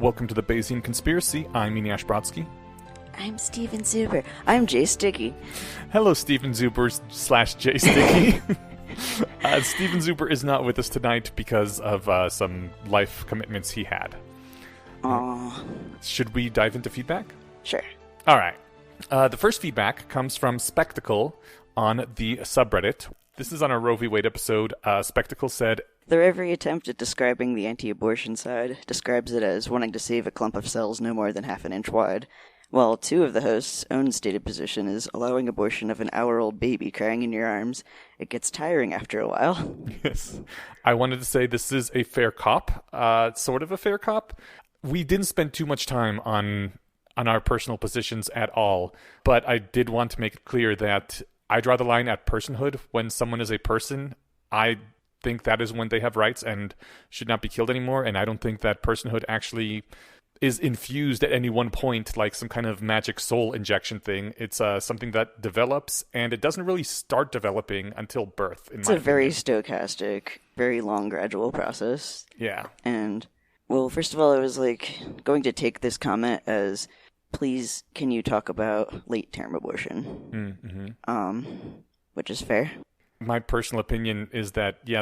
Welcome to the Bayesian Conspiracy. I'm Eneasz Brodsky. I'm Steven Zuber. I'm Jay Sticky. Hello, Steven Zuber / Jay Sticky. Steven Zuber is not with us tonight because of some life commitments he had. Aww. Should we dive into feedback? Sure. All right. The first feedback comes from Spectacle on the subreddit. This is on our Roe v. Wade episode. Spectacle said, Their every attempt at describing the anti-abortion side describes it as wanting to save a clump of cells no more than half an inch wide, while two of the hosts' own stated position is allowing abortion of an hour-old baby crying in your arms. It gets tiring after a while. Yes. I wanted to say this is a fair cop, sort of a fair cop. We didn't spend too much time on our personal positions at all, but I did want to make it clear that I draw the line at personhood. When someone is a person, I think that is when they have rights and should not be killed anymore, and I don't think that personhood actually is infused at any one point like some kind of magic soul injection thing. It's something that develops, and it doesn't really start developing until birth. It's a very stochastic, very long, gradual process. Yeah. And, well, first of all, I was going to take this comment as, please, can you talk about late-term abortion? Which is fair. My personal opinion is that, yeah,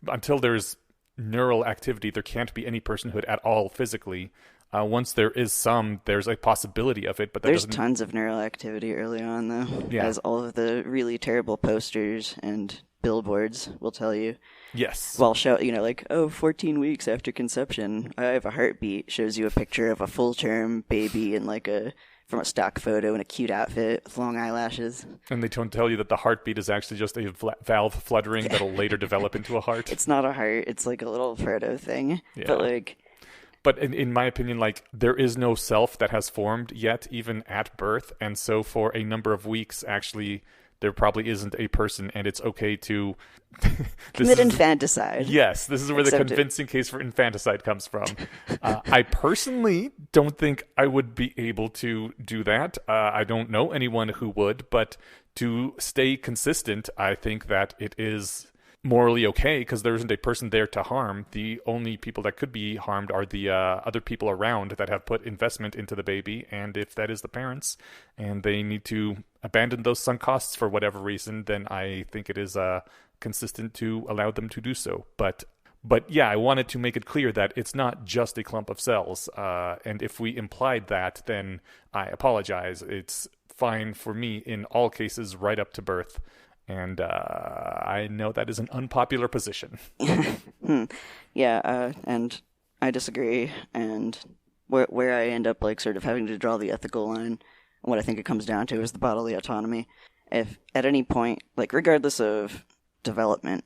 until there's neural activity, there can't be any personhood at all physically. Once there is some, there's a possibility of it, but there's tons of neural activity early on, though, as all of the really terrible posters and billboards will tell you. Yes. Well, 14 weeks after conception, I have a heartbeat, shows you a picture of a full-term baby in from a stock photo in a cute outfit with long eyelashes. And they don't tell you that the heartbeat is actually just a valve fluttering that'll later develop into a heart. It's not a heart. It's like a little proto thing. Yeah. But in my opinion, there is no self that has formed yet, even at birth. And so for a number of weeks, actually, there probably isn't a person, and it's okay to commit infanticide. Yes, this is where the convincing case for infanticide comes from. I personally don't think I would be able to do that. I don't know anyone who would, but to stay consistent, I think that it is morally okay because there isn't a person there to harm. The only people that could be harmed are the other people around that have put investment into the baby, and if that is the parents and they need to abandon those sunk costs for whatever reason, then I think it is consistent to allow them to do so. But yeah, I wanted to make it clear that it's not just a clump of cells, and if we implied that, then I apologize. It's fine for me in all cases right up to birth. And I know that is an unpopular position. Yeah, and I disagree. And where I end up sort of having to draw the ethical line, what I think it comes down to is the bodily autonomy. If at any point, regardless of development,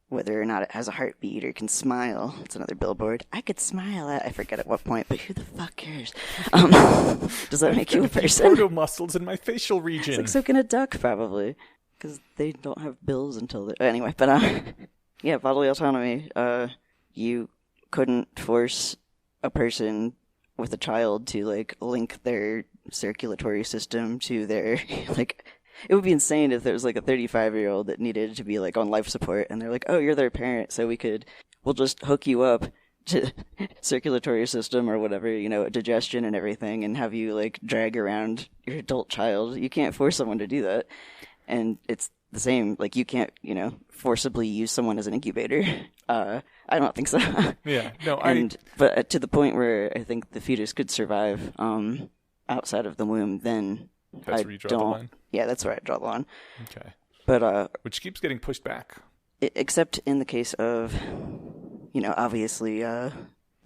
whether or not it has a heartbeat or can smile, it's another billboard. I could smile at, I forget at what point, but who the fuck cares? Does that make you a person? Photo muscles in my facial region. So can a duck, probably. Because they don't have bills until anyway, but yeah, bodily autonomy. You couldn't force a person with a child to link their circulatory system to their It would be insane if there was a 35-year-old that needed to be on life support, and they're like, oh, you're their parent, so we'll just hook you up to circulatory system or whatever, digestion and everything, and have you drag around your adult child. You can't force someone to do that. And it's the same, you can't, forcibly use someone as an incubator. I don't think so. Yeah, no, But to the point where I think the fetus could survive outside of the womb, then that's where you draw the line? Yeah, that's where I draw the line. Okay. But which keeps getting pushed back. Except in the case of, obviously the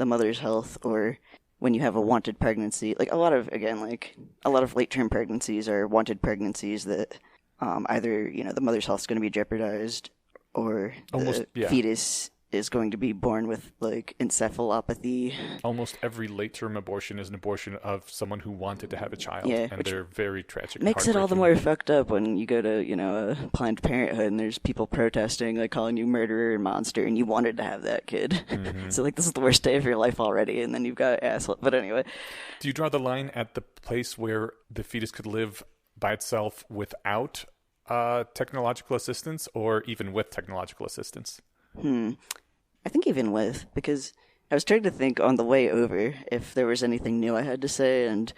mother's health, or when you have a wanted pregnancy. A lot of late-term pregnancies are wanted pregnancies that either, the mother's health is going to be jeopardized, or the fetus is going to be born with encephalopathy. Almost every late-term abortion is an abortion of someone who wanted to have a child, and they're very tragic. Makes it all the more fucked up when you go to a Planned Parenthood and there's people protesting, calling you murderer and monster, and you wanted to have that kid. Mm-hmm. So this is the worst day of your life already, and then you've got asshole. But anyway, do you draw the line at the place where the fetus could live by itself without technological assistance, or even with technological assistance? I think even with, because I was trying to think on the way over if there was anything new I had to say, and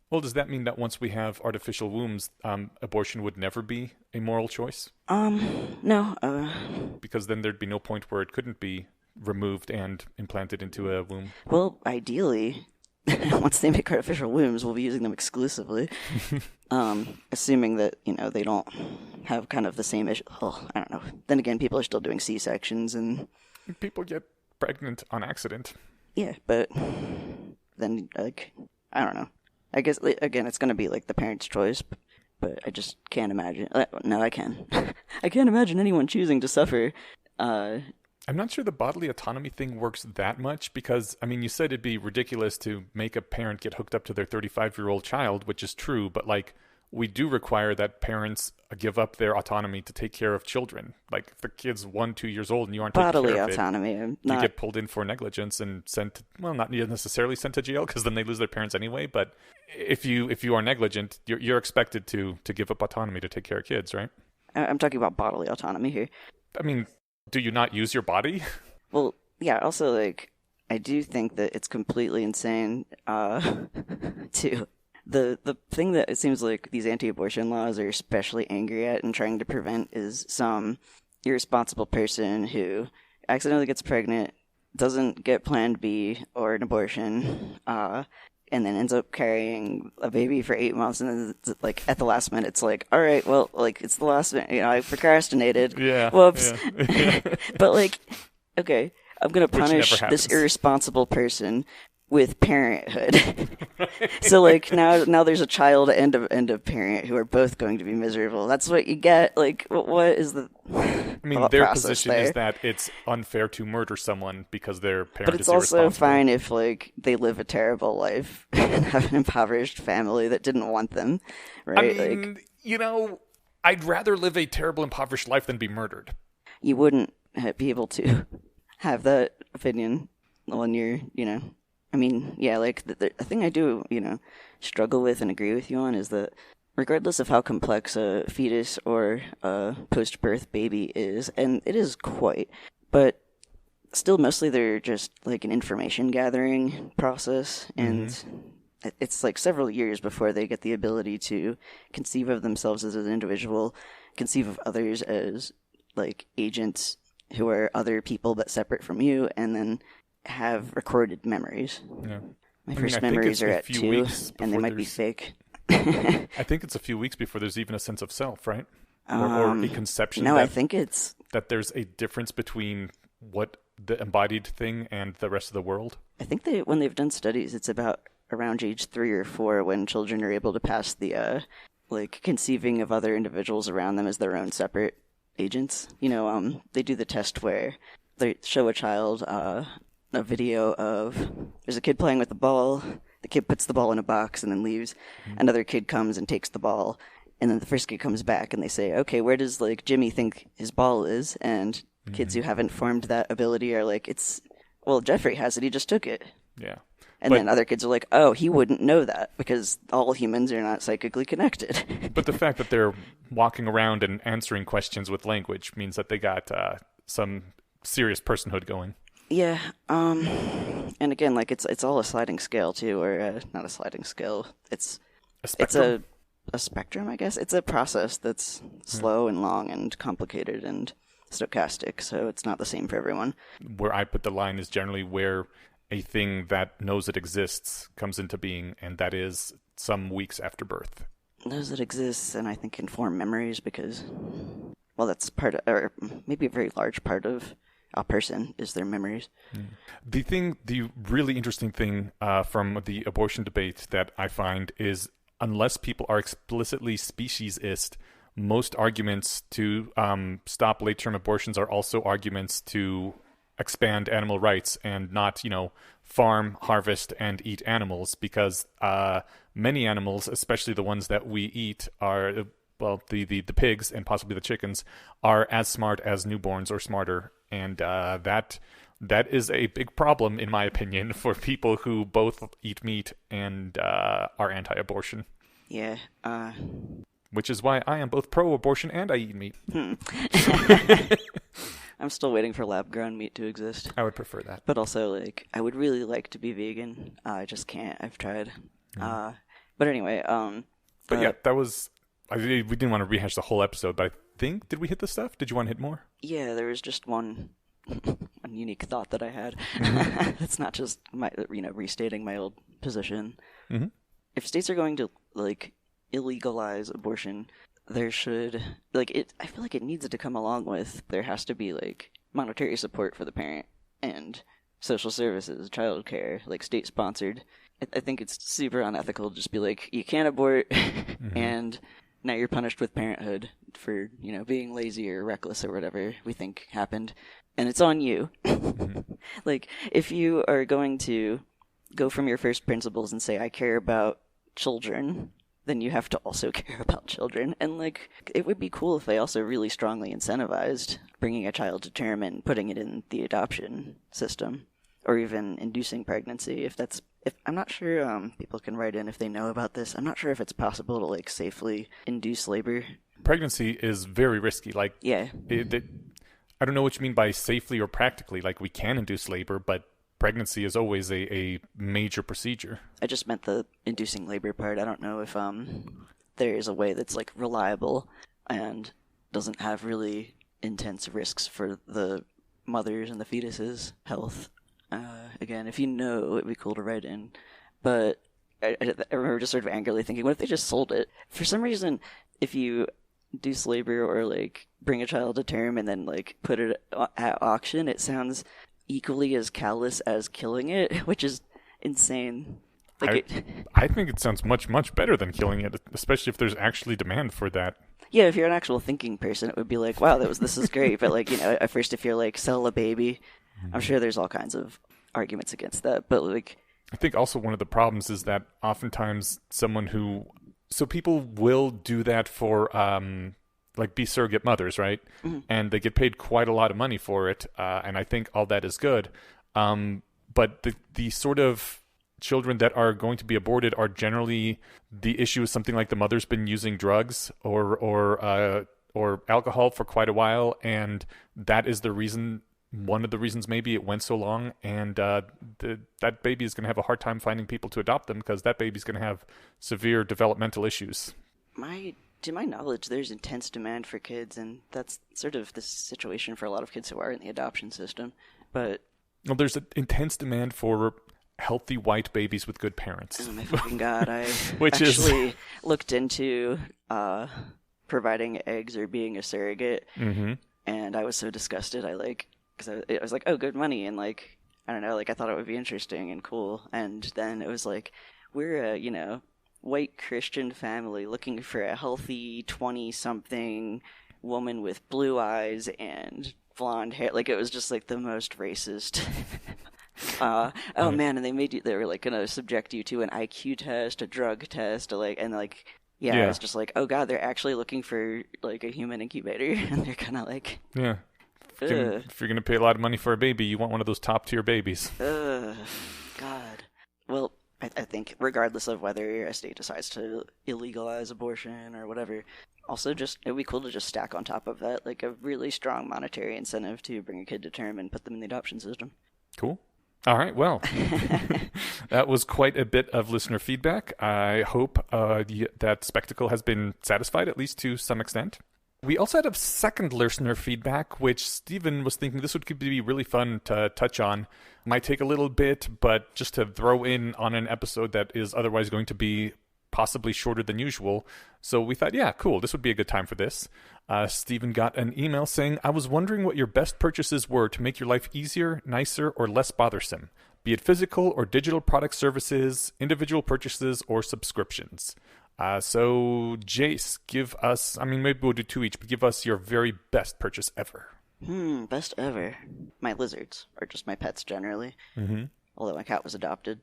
Well, does that mean that once we have artificial wombs, abortion would never be a moral choice? no, Because then there'd be no point where it couldn't be removed and implanted into a womb. well, ideally, once they make artificial wombs, we'll be using them exclusively. Assuming that, they don't have kind of the same issue. Oh, I don't know. Then again, people are still doing C-sections and... People get pregnant on accident. Yeah, but then, like, I don't know. I guess, again, it's going to be, like, the parent's choice, but I just can't imagine. No, I can. I can't imagine anyone choosing to suffer. I'm not sure the bodily autonomy thing works that much because, I mean, you said it'd be ridiculous to make a parent get hooked up to their 35-year-old child, which is true, but, like, we do require that parents give up their autonomy to take care of children. Like, if the kid's 1-2 years old and you aren't taking Bodily care of autonomy. you get pulled in for negligence and sent, well, not necessarily sent to jail because then they lose their parents anyway, but if you are negligent, you're expected to give up autonomy to take care of kids, right? I'm talking about bodily autonomy here. I mean, do you not use your body? Well, yeah, also, like, I do think that it's completely insane to... The thing that it seems like these anti-abortion laws are especially angry at and trying to prevent is some irresponsible person who accidentally gets pregnant, doesn't get Plan B or an abortion, and then ends up carrying a baby for 8 months, and then it's like at the last minute, it's like, all right, well, like it's the last minute, I procrastinated. Yeah. Whoops. Yeah. But like, okay, I'm gonna Which punish never this happens. irresponsible person with parenthood. So like now there's a child and a parent who are both going to be miserable. That's what you get. Like what is the I mean, thought their process position there? is that it's unfair to murder someone because their parent But it's is also irresponsible. fine if like they live a terrible life and have an impoverished family that didn't want them, I right? mean, Like I'd rather live a terrible, impoverished life than be murdered. you wouldn't be able to have that opinion when you're, I mean, yeah, like the thing I do, struggle with and agree with you on is that regardless of how complex a fetus or a post-birth baby is, and it is quite, but still mostly they're just like an information gathering process, and it's like several years before they get the ability to conceive of themselves as an individual, conceive of others as like agents who are other people but separate from you, and then have recorded memories. Yeah. My I first think memories it's are a at few 2, weeks and they before might be there's- fake. I think it's a few weeks before there's even a sense of self, right? Or a conception No, that, I think it's... that there's a difference between what the embodied thing and the rest of the world. I think when they've done studies, it's about around age 3 or 4 when children are able to pass the, like, conceiving of other individuals around them as their own separate agents. They do the test where they show a child a video of there's a kid playing with the ball. The kid puts the ball in a box and then leaves. Another kid comes and takes the ball, and then the first kid comes back and they say, "Okay, where does like Jimmy think his ball is?" And kids who haven't formed that ability are like, well, Jeffrey has it. He just took it. Yeah. And But- then other kids are like, "Oh, he wouldn't know that because all humans are not psychically connected." But the fact that they're walking around and answering questions with language means that they got some serious personhood going. Yeah, and again, like it's all a sliding scale too, or not a sliding scale. It's A spectrum? It's a spectrum, I guess. It's a process that's slow and long and complicated and stochastic, so it's not the same for everyone. Where I put the line is generally where a thing that knows it exists comes into being, and that is some weeks after birth. Those that exist, and I think can form memories because, well, that's part of, or maybe a very large part of a person is their memories. The really interesting thing from the abortion debate that I find is unless people are explicitly speciesist, most arguments to stop late-term abortions are also arguments to expand animal rights and not, farm, harvest, and eat animals because many animals, especially the ones that we eat, are, well, the pigs and possibly the chickens, are as smart as newborns or smarter. And that is a big problem, in my opinion, for people who both eat meat and are anti-abortion. Yeah. Which is why I am both pro-abortion and I eat meat. I'm still waiting for lab-grown meat to exist. I would prefer that. But also, like, I would really like to be vegan. I just can't. I've tried. But anyway, But yeah, that was... we didn't want to rehash the whole episode, but I think... Did we hit this stuff? Did you want to hit more? Yeah, there was just one unique thought that I had. It's not just my, restating my old position. Mm-hmm. If states are going to, like, illegalize abortion, there should, like, I feel like it needs to come along with, there has to be, like, monetary support for the parent and social services, childcare, like, state-sponsored. I think it's super unethical to just be like, you can't abort, and now you're punished with parenthood for, being lazy or reckless or whatever we think happened, and it's on you. Like, if you are going to go from your first principles and say, I care about children, then you have to also care about children. And, like, it would be cool if they also really strongly incentivized bringing a child to term and putting it in the adoption system, or even inducing pregnancy. If I'm not sure, people can write in if they know about this. I'm not sure if it's possible to, like, safely induce labor. Pregnancy is very risky. Like, yeah. I don't know what you mean by safely or practically. Like, we can induce labor, but pregnancy is always a major procedure. I just meant the inducing labor part. I don't know if there is a way that's, like, reliable and doesn't have really intense risks for the mothers and the fetus's health. Again, if you know, it'd be cool to write in. But I remember just sort of angrily thinking, what if they just sold it? For some reason, if you induce labor or, like, bring a child to term and then, like, put it at auction, it sounds equally as callous as killing it, which is insane. Like, I think it sounds much, much better than killing it, especially if there's actually demand for that. Yeah, if you're an actual thinking person, it would be like, wow, this is great. But, like, at first, if you're like, sell a baby, I'm sure there's all kinds of arguments against that. But, like, I think also one of the problems is that oftentimes so people will do that for, like, be surrogate mothers, right? Mm-hmm. And they get paid quite a lot of money for it. And I think all that is good. But the sort of children that are going to be aborted are generally, the issue is something like the mother's been using drugs or alcohol for quite a while. And that is one of the reasons maybe it went so long, and that baby is going to have a hard time finding people to adopt them because that baby's going to have severe developmental issues. To my knowledge, there's intense demand for kids, and that's sort of the situation for a lot of kids who are in the adoption system. But there's an intense demand for healthy white babies with good parents. Oh my fucking god! I Which actually looked into providing eggs or being a surrogate, and I was so disgusted. Because I was like, oh, good money, and, like, I don't know, like, I thought it would be interesting and cool, and then it was like, we're a, white Christian family looking for a healthy 20-something woman with blue eyes and blonde hair. Like, it was just, like, the most racist. Man, and they were, like, gonna subject you to an IQ test, a drug test, yeah, I was just like, oh god, they're actually looking for, like, a human incubator, and they're kind of like... Yeah. If you're going to pay a lot of money for a baby, you want one of those top-tier babies. God. Well, I think regardless of whether a state decides to illegalize abortion or whatever, also just it would be cool to just stack on top of that, like, a really strong monetary incentive to bring a kid to term and put them in the adoption system. Cool. All right, well, that was quite a bit of listener feedback. I hope that spectacle has been satisfied, at least to some extent. We also had a second listener feedback, which Stephen was thinking this would be really fun to touch on. Might take a little bit, but just to throw in on an episode that is otherwise going to be possibly shorter than usual. So we thought, yeah, cool, this would be a good time for this. Stephen got an email saying, I was wondering what your best purchases were to make your life easier, nicer, or less bothersome, be it physical or digital product services, individual purchases, or subscriptions. So, Jace, give us, maybe we'll do two each, but give us your very best purchase ever. Best ever. My lizards, or just my pets generally. Mm-hmm. Although my cat was adopted.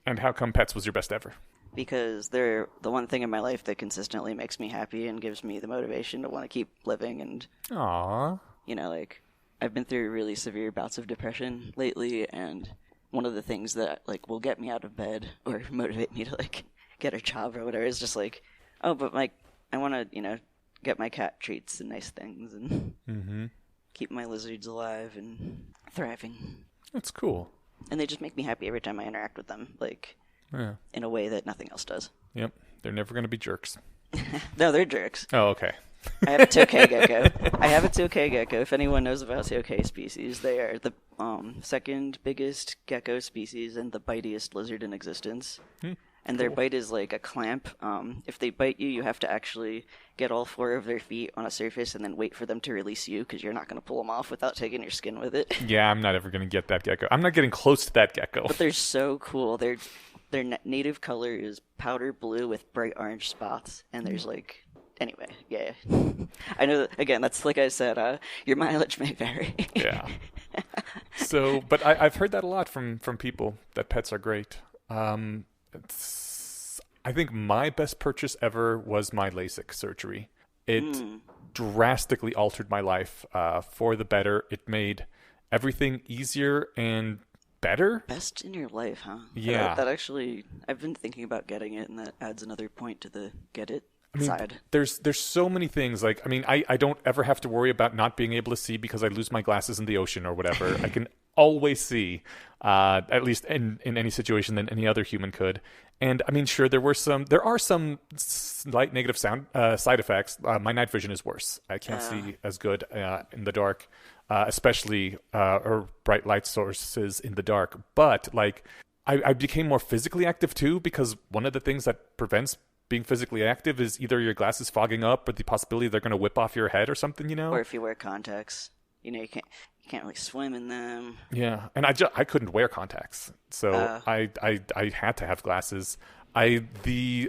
And how come pets was your best ever? Because they're the one thing in my life that consistently makes me happy and gives me the motivation to want to keep living. And, aww. Like, I've been through really severe bouts of depression lately, and one of the things that, like, will get me out of bed or motivate me to, like, get a job or whatever is just like, oh, but I want to, get my cat treats and nice things. And keep my lizards alive and thriving. That's cool. And they just make me happy every time I interact with them, like, in a way that nothing else does. Yep. They're never going to be jerks. No, they're jerks. Oh, okay. I have a tokay gecko. If anyone knows about tokay species, they are the second biggest gecko species and the bitiest lizard in existence. And their bite is like a clamp. If they bite you, you have to actually get all 4 of their feet on a surface and then wait for them to release you, because you're not going to pull them off without taking your skin with it. Yeah, I'm not ever going to get that gecko. I'm not getting close to that gecko. But they're so cool. Their native color is powder blue with bright orange spots, and there's like... Anyway, yeah. I know, again, that's like I said, your mileage may vary. Yeah. So, but I've heard that a lot from people, that pets are great. I think my best purchase ever was my LASIK surgery. It drastically altered my life for the better. It made everything easier and better. Best in your life, huh? Yeah. That actually, I've been thinking about getting it, and that adds another point to the get it. There's so many things. Like, I don't ever have to worry about not being able to see because I lose my glasses in the ocean or whatever. I can always see, at least in any situation than any other human could. And sure, there are some slight negative side effects. My night vision is worse. I can't see as good in the dark, especially or bright light sources in the dark. But like, I became more physically active too, because one of the things that prevents being physically active is either your glasses fogging up or the possibility they're going to whip off your head or something, Or if you wear contacts, you can't really swim in them. Yeah, and I couldn't wear contacts, so I had to have glasses. A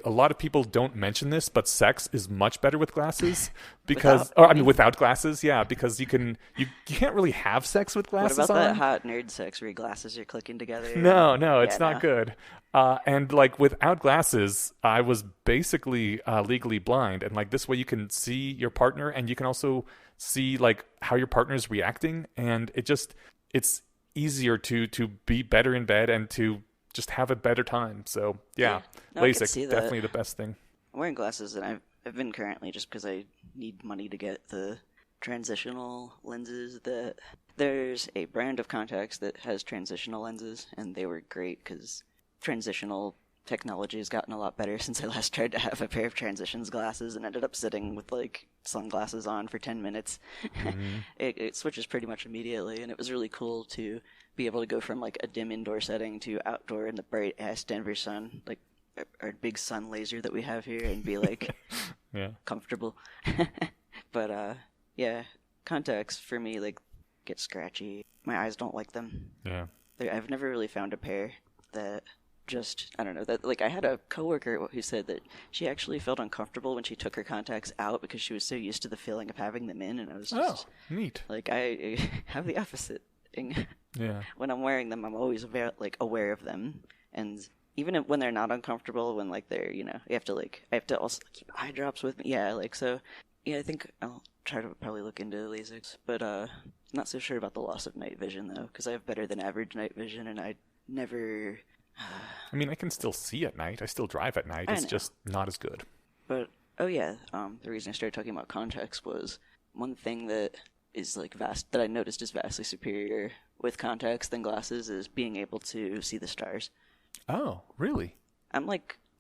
lot of people don't mention this, but sex is much better with glasses because without glasses, yeah, because you can't really have sex with glasses on. What about that hot nerd sex where your glasses are clicking together? No, it's not good. And like without glasses, I was basically legally blind, and like this way you can see your partner, and you can also see like how your partner is reacting, and it's easier to be better in bed and to just have a better time. So yeah, no, LASIK, definitely the best thing. I'm wearing glasses, and I've been currently just because I need money to get the transitional lenses. There's a brand of contacts that has transitional lenses, and they were great because transitional technology has gotten a lot better since I last tried to have a pair of transitions glasses and ended up sitting with like sunglasses on for 10 minutes. Mm-hmm. It switches pretty much immediately, and it was really cool to be able to go from like a dim indoor setting to outdoor in the bright ass Denver sun, like our big sun laser that we have here, and be like comfortable. But yeah, contacts for me like get scratchy. My eyes don't like them. Yeah. I've never really found a pair that just, I don't know, that like I had a coworker who said that she actually felt uncomfortable when she took her contacts out because she was so used to the feeling of having them in, and I was just neat. Like I have the opposite thing. Yeah. When I'm wearing them, I'm always aware of them, and even when they're not uncomfortable, when like they're, I have to also keep eye drops with me. Yeah, like so. Yeah, I think I'll try to probably look into LASIK, but not so sure about the loss of night vision though, because I have better than average night vision, and I never. I can still see at night. I still drive at night. It's just not as good. But the reason I started talking about contacts was one thing that is that I noticed is vastly superior with contacts than glasses is being able to see the stars. Oh, really? I'm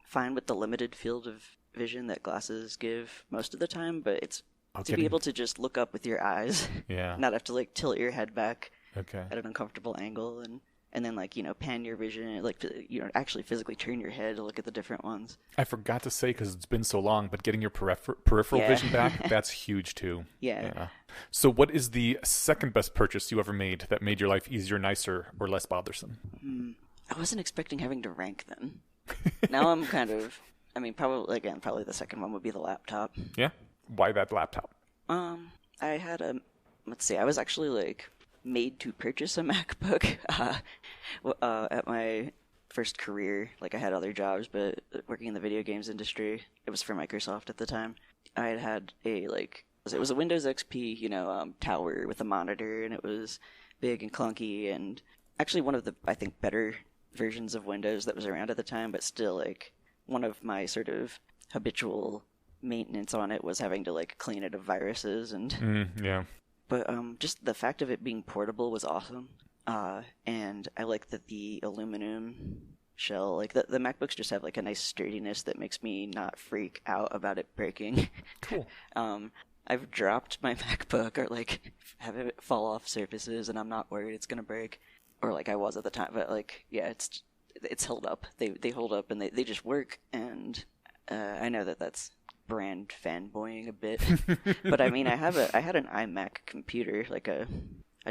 fine with the limited field of vision that glasses give most of the time, but it's to be able to just look up with your eyes. Yeah. Not have to tilt your head back. Okay. At an uncomfortable angle, and then pan your vision, actually physically turn your head to look at the different ones. I forgot to say, because it's been so long, but getting your peripheral vision back, that's huge too. Yeah. So what is the second best purchase you ever made that made your life easier, nicer, or less bothersome? I wasn't expecting having to rank them. Now I'm kind of, probably the second one would be the laptop. Yeah? Why that laptop? I had I was actually made to purchase a MacBook at my first career. I had other jobs, but working in the video games industry, it was for Microsoft at the time. I had it was a Windows XP, tower with a monitor, and it was big and clunky, and actually one of the, I think, better versions of Windows that was around at the time, but still, one of my sort of habitual maintenance on it was having to, clean it of viruses, and... Yeah. But just the fact of it being portable was awesome. And I like that the aluminum shell, like the MacBooks just have like a nice sturdiness that makes me not freak out about it breaking. Cool. I've dropped my MacBook or like have it fall off surfaces, and I'm not worried it's gonna break, or like I was at the time. But like, yeah, it's held up. They hold up, and they just work. And I know that's brand fanboying a bit, but I mean, I had an iMac computer, like a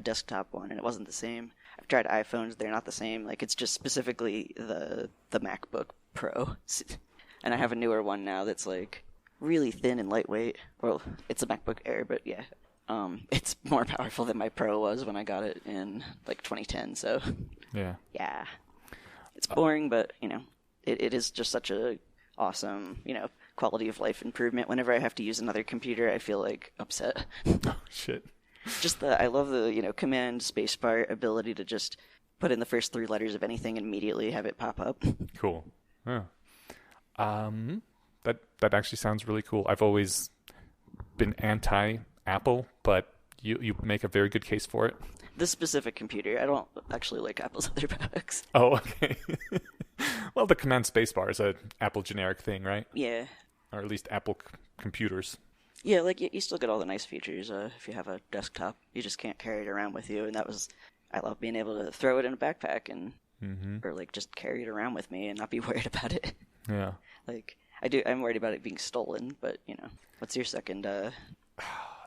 desktop one, and it wasn't the same. I've tried iPhones; they're not the same. Like, it's just specifically the MacBook Pro, and I have a newer one now that's like really thin and lightweight. Well, it's a MacBook Air, but yeah, it's more powerful than my Pro was when I got it in like 2010. So yeah, it's boring, but you know, it is just such a awesome, you know, quality of life improvement. Whenever I have to use another computer, I feel like upset. Oh shit. Just I love the, you know, command spacebar ability to just put in the first 3 letters of anything and immediately have it pop up. Cool. Yeah. That actually sounds really cool. I've always been anti-Apple, but you make a very good case for it. This specific computer, I don't actually like Apple's other products. Oh, okay. Well, the command spacebar is a Apple generic thing, right? Yeah. Or at least Apple computers. Yeah, like you still get all the nice features if you have a desktop. You just can't carry it around with you, and I love being able to throw it in a backpack and or like just carry it around with me and not be worried about it. Yeah. Like I'm worried about it being stolen, but you know, what's your second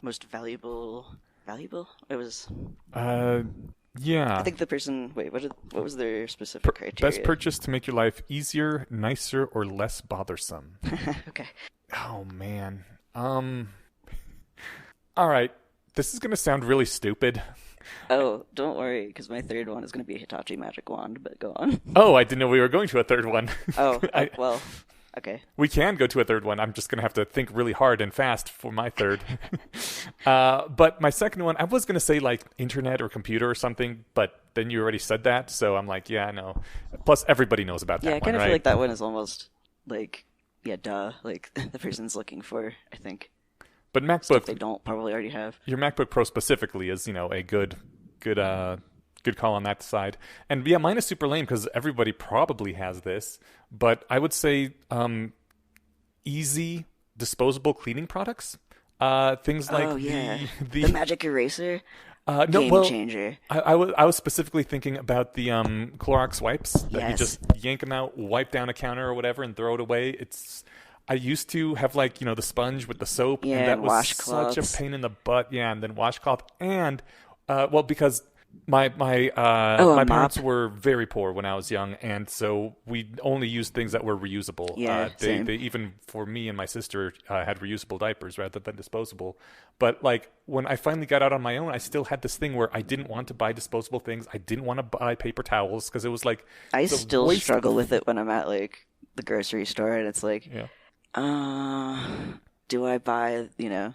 most valuable? It was. Yeah. I think the person. Wait, what was their specific criteria? Best purchase to make your life easier, nicer, or less bothersome. Okay. Oh man. All right. This is gonna sound really stupid. Oh, don't worry, because my third one is going to be a Hitachi Magic Wand, but go on. Oh, I didn't know we were going to a third one. Oh, well, okay. We can go to a third one. I'm just going to have to think really hard and fast for my third. But my second one, I was going to say like internet or computer or something, but then you already said that, so I'm like, yeah, no. Plus, everybody knows about that one, Yeah, I kind of right? feel like that one is almost like, yeah, duh, like the person's looking for, I think. But MacBook, stuff they don't probably already have. Your MacBook Pro specifically is, you know, a good call on that side. And yeah, mine is super lame because everybody probably has this, but I would say easy disposable cleaning products. Things like the Magic Eraser. Game changer. I was specifically thinking about the Clorox wipes that you just yank them out, wipe down a counter or whatever, and throw it away. I used to have like, you know, the sponge with the soap, and that was such a pain in the butt. Yeah, and then washcloth, and because my parents were very poor when I was young, and so we only used things that were reusable. Yeah, they even for me and my sister had reusable diapers rather than disposable. But like when I finally got out on my own, I still had this thing where I didn't want to buy disposable things. I didn't want to buy paper towels because it was like I still struggle with it when I'm at like the grocery store, and it's like. Yeah. Do I buy, you know,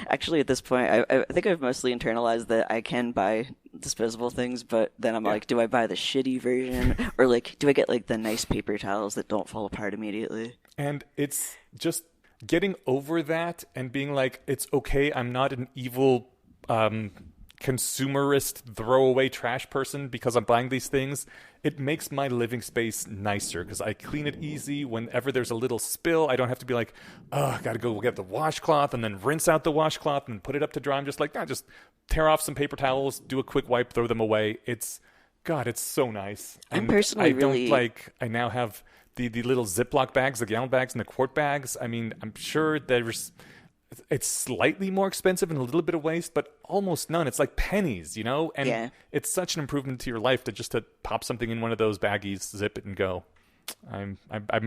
actually at this point, I think I've mostly internalized that I can buy disposable things, but then I'm like, do I buy the shitty version, or like, do I get like the nice paper towels that don't fall apart immediately? And it's just getting over that and being like, it's okay, I'm not an evil, consumerist throwaway trash person because I'm buying these things. It makes my living space nicer because I clean it easy. Whenever there's a little spill, I don't have to be like, oh, I gotta go get the washcloth and then rinse out the washcloth and put it up to dry. I'm just like, just tear off some paper towels, do a quick wipe, throw them away. It's so nice. I'm personally I now have the little Ziploc bags, the gallon bags and the quart bags. I mean, I'm sure it's slightly more expensive and a little bit of waste, but almost none. It's like pennies, you know? And it's such an improvement to your life to pop something in one of those baggies, zip it and go. I'm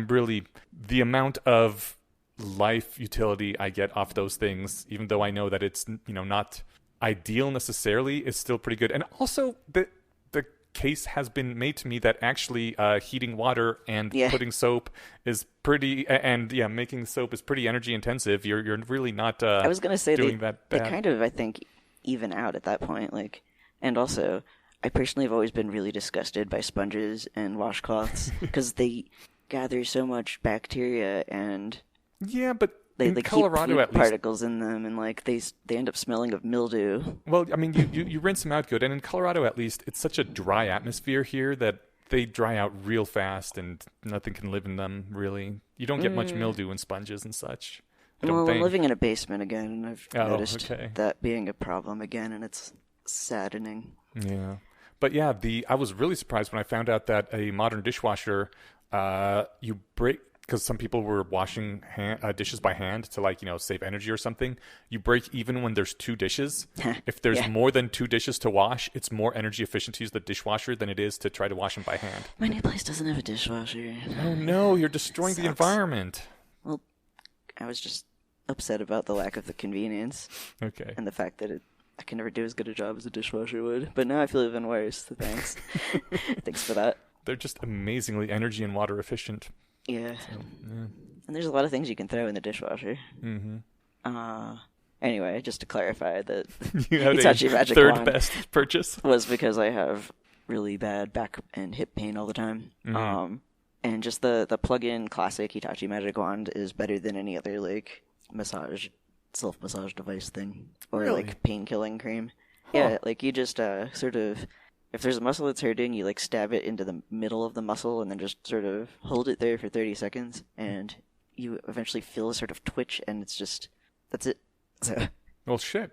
really, the amount of life utility I get off those things, even though I know that it's, you know, not ideal necessarily, is still pretty good. And also the case has been made to me that actually heating water and putting soap is pretty, and making soap is pretty energy intensive. You're really not I was going to say doing that bad. They kind of, I think, even out at that point. Like, and also, I personally have always been really disgusted by sponges and washcloths because they gather so much bacteria and... Yeah, but they keep Colorado, food at least- particles in them, and like they end up smelling of mildew. Well, I mean, you rinse them out good, and in Colorado at least, it's such a dry atmosphere here that they dry out real fast, and nothing can live in them really. You don't get much mildew in sponges and such. Well, I'm living in a basement again, and I've noticed okay. that being a problem again, and it's saddening. Yeah, but yeah, I was really surprised when I found out that a modern dishwasher, you break. Because some people were washing dishes by hand to, like, save energy or something. You break even when there's 2 dishes. If there's more than 2 dishes to wash, it's more energy efficient to use the dishwasher than it is to try to wash them by hand. My new place doesn't have a dishwasher. Oh no, you're destroying the environment. Well, I was just upset about the lack of the convenience. Okay. And the fact that I can never do as good a job as a dishwasher would. But now I feel even worse, so thanks. Thanks for that. They're just amazingly energy and water efficient. Yeah. So, yeah. And there's a lot of things you can throw in the dishwasher. Mm-hmm. Anyway, just to clarify that You had Hitachi a Magic third Wand best purchase? was because I have really bad back and hip pain all the time. Mm-hmm. And just the plug-in classic Hitachi Magic Wand is better than any other like self-massage device thing or Really? like pain-killing cream. Huh. Yeah, like you just sort of, if there's a muscle that's hurting, you like stab it into the middle of the muscle and then just sort of hold it there for 30 seconds, and you eventually feel a sort of twitch, and that's it. So Well, shit.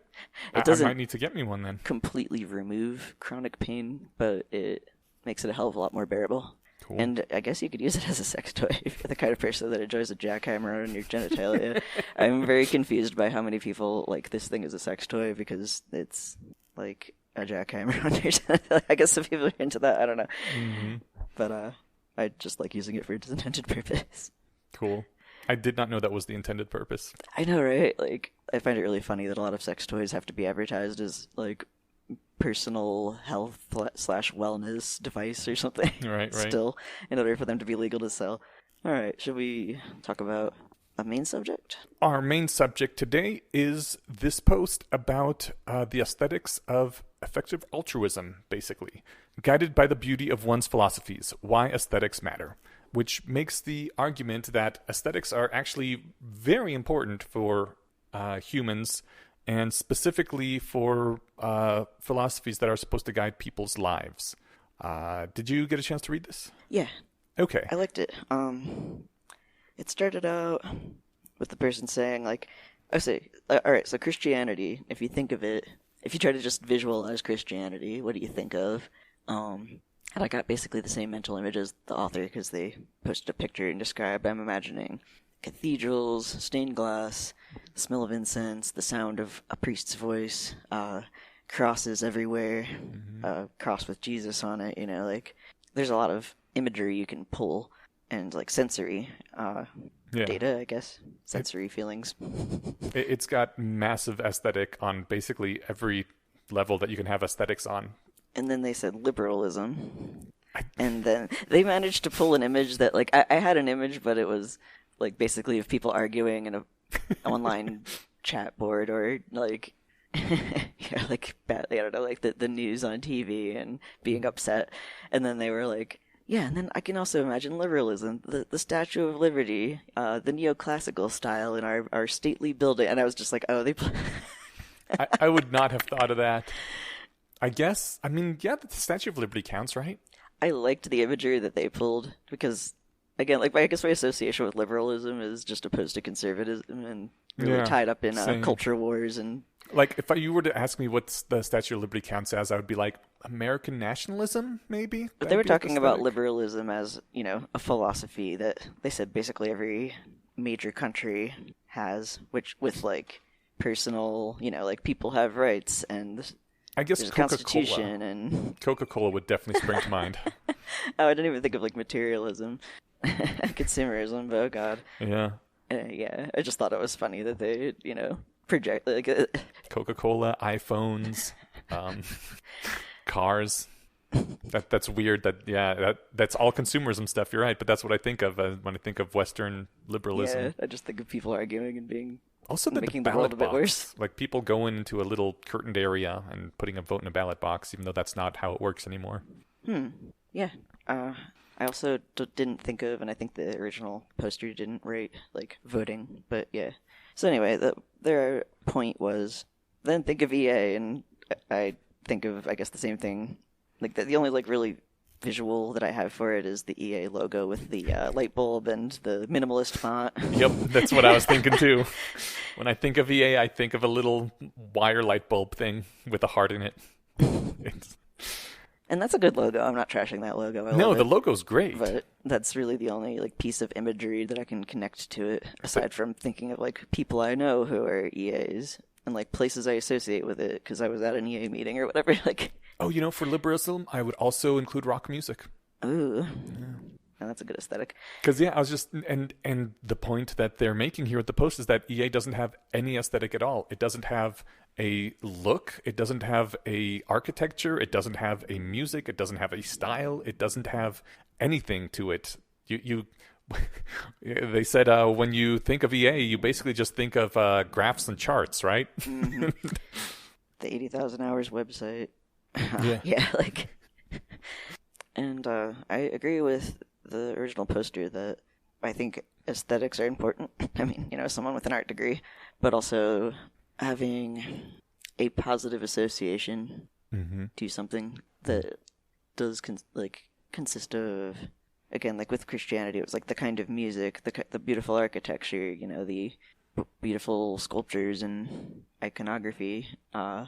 I doesn't might need to get me one then. completely remove chronic pain, but it makes it a hell of a lot more bearable. Cool. And I guess you could use it as a sex toy if you're the kind of person that enjoys a jackhammer on your genitalia. I'm very confused by how many people like this thing as a sex toy, because it's like a jackhammer on your genitalia. I guess some people are into that. I don't know. Mm-hmm. But I just like using it for its intended purpose. Cool. I did not know that was the intended purpose. I know, right? Like, I find it really funny that a lot of sex toys have to be advertised as like personal health / wellness device or something. Right. Still, in order for them to be legal to sell. All right, should we talk about a main subject? Our main subject today is this post about the aesthetics of effective altruism, basically. Guided by the beauty of one's philosophies, why aesthetics matter. Which makes the argument that aesthetics are actually very important for humans, and specifically for philosophies that are supposed to guide people's lives. Did you get a chance to read this? Yeah. Okay. I liked it. It started out with the person saying, like, all right, so Christianity, if you think of it, if you try to just visualize Christianity, what do you think of? And I got basically the same mental image as the author, because they posted a picture and described, I'm imagining cathedrals, stained glass, the smell of incense, the sound of a priest's voice, crosses everywhere, cross with Jesus on it, like, there's a lot of imagery you can pull, and, like, sensory data, I guess, sensory feelings. It's got massive aesthetic on basically every level that you can have aesthetics on. And then they said liberalism. And then they managed to pull an image that, like, I had an image, but it was, like, basically of people arguing in a online chat board, or, like, like, badly, I don't know, like, the news on TV and being upset. And then they were like, yeah, and then I can also imagine liberalism, the Statue of Liberty, the neoclassical style in our stately building. And I was just like, oh, they... I would not have thought of that. I guess, the Statue of Liberty counts, right? I liked the imagery that they pulled, because, again, like, I guess my association with liberalism is just opposed to conservatism and really tied up in culture wars and... Like, if you were to ask me what the Statue of Liberty counts as, I would be like, American nationalism, maybe? But they were talking about liberalism as, a philosophy that they said basically every major country has, which with, like, personal, like, people have rights, and I guess there's a constitution, and... Coca-Cola would definitely spring to mind. Oh, I didn't even think of, like, materialism. Consumerism, but oh god. Yeah. Yeah, I just thought it was funny that they, project, like... Coca-Cola, iPhones, cars. That's weird. That's all consumerism stuff. You're right, but that's what I think of when I think of Western liberalism. Yeah, I just think of people arguing and being also making the world a bit worse. Like people going into a little curtained area and putting a vote in a ballot box, even though that's not how it works anymore. Yeah. I also didn't think of, and I think the original poster didn't rate, like, voting, but yeah. So anyway, their point was, then think of EA, and I think of, I guess, the same thing. Like the only like really visual that I have for it is the EA logo with the light bulb and the minimalist font. Yep, that's what I was thinking too. When I think of EA, I think of a little wire light bulb thing with a heart in it. And that's a good logo. I'm not trashing that logo. No, the logo's great. But that's really the only like piece of imagery that I can connect to it, aside from thinking of like people I know who are EAs and like places I associate with it because I was at an EA meeting or whatever. Like, oh, for liberalism, I would also include rock music. Ooh. Yeah. Oh, that's a good aesthetic. Because I was just and the point that they're making here with the post is that EA doesn't have any aesthetic at all. It doesn't have a look. It doesn't have a architecture. It doesn't have a music. It doesn't have a style. It doesn't have anything to it. They said when you think of EA, you basically just think of graphs and charts, right? Mm-hmm. The 80,000 Hours website. Yeah. Yeah, like. And I agree with the original poster that I think aesthetics are important. I mean, someone with an art degree, but also having a positive association to something that does consist of, again, like with Christianity, it was like the kind of music, the beautiful architecture, the beautiful sculptures and iconography. Yeah.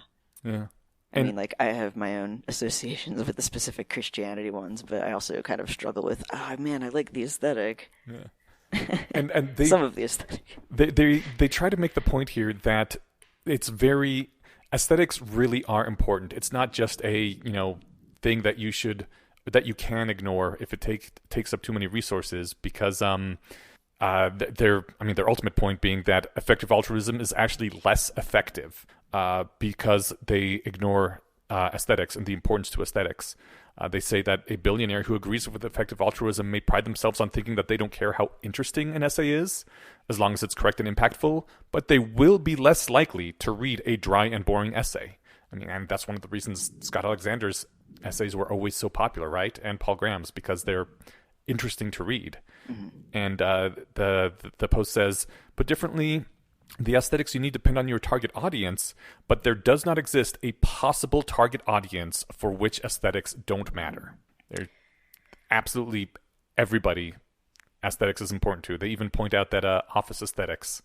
I mean, like, I have my own associations with the specific Christianity ones, but I also kind of struggle with, oh, man, I like the aesthetic. Yeah. And they, some of the aesthetic. They try to make the point here that aesthetics really are important. It's not just a, thing that you can ignore if it takes up too many resources, because their ultimate point being that effective altruism is actually less effective because they ignore aesthetics and the importance to aesthetics. They say that a billionaire who agrees with effective altruism may pride themselves on thinking that they don't care how interesting an essay is, as long as it's correct and impactful, but they will be less likely to read a dry and boring essay. I mean, and that's one of the reasons Scott Alexander's essays were always so popular, right? And Paul Graham's, because they're interesting to read. Mm-hmm. And the post says, put differently, the aesthetics you need depend on your target audience, but there does not exist a possible target audience for which aesthetics don't matter. They're absolutely everybody aesthetics is important to. They even point out that office aesthetics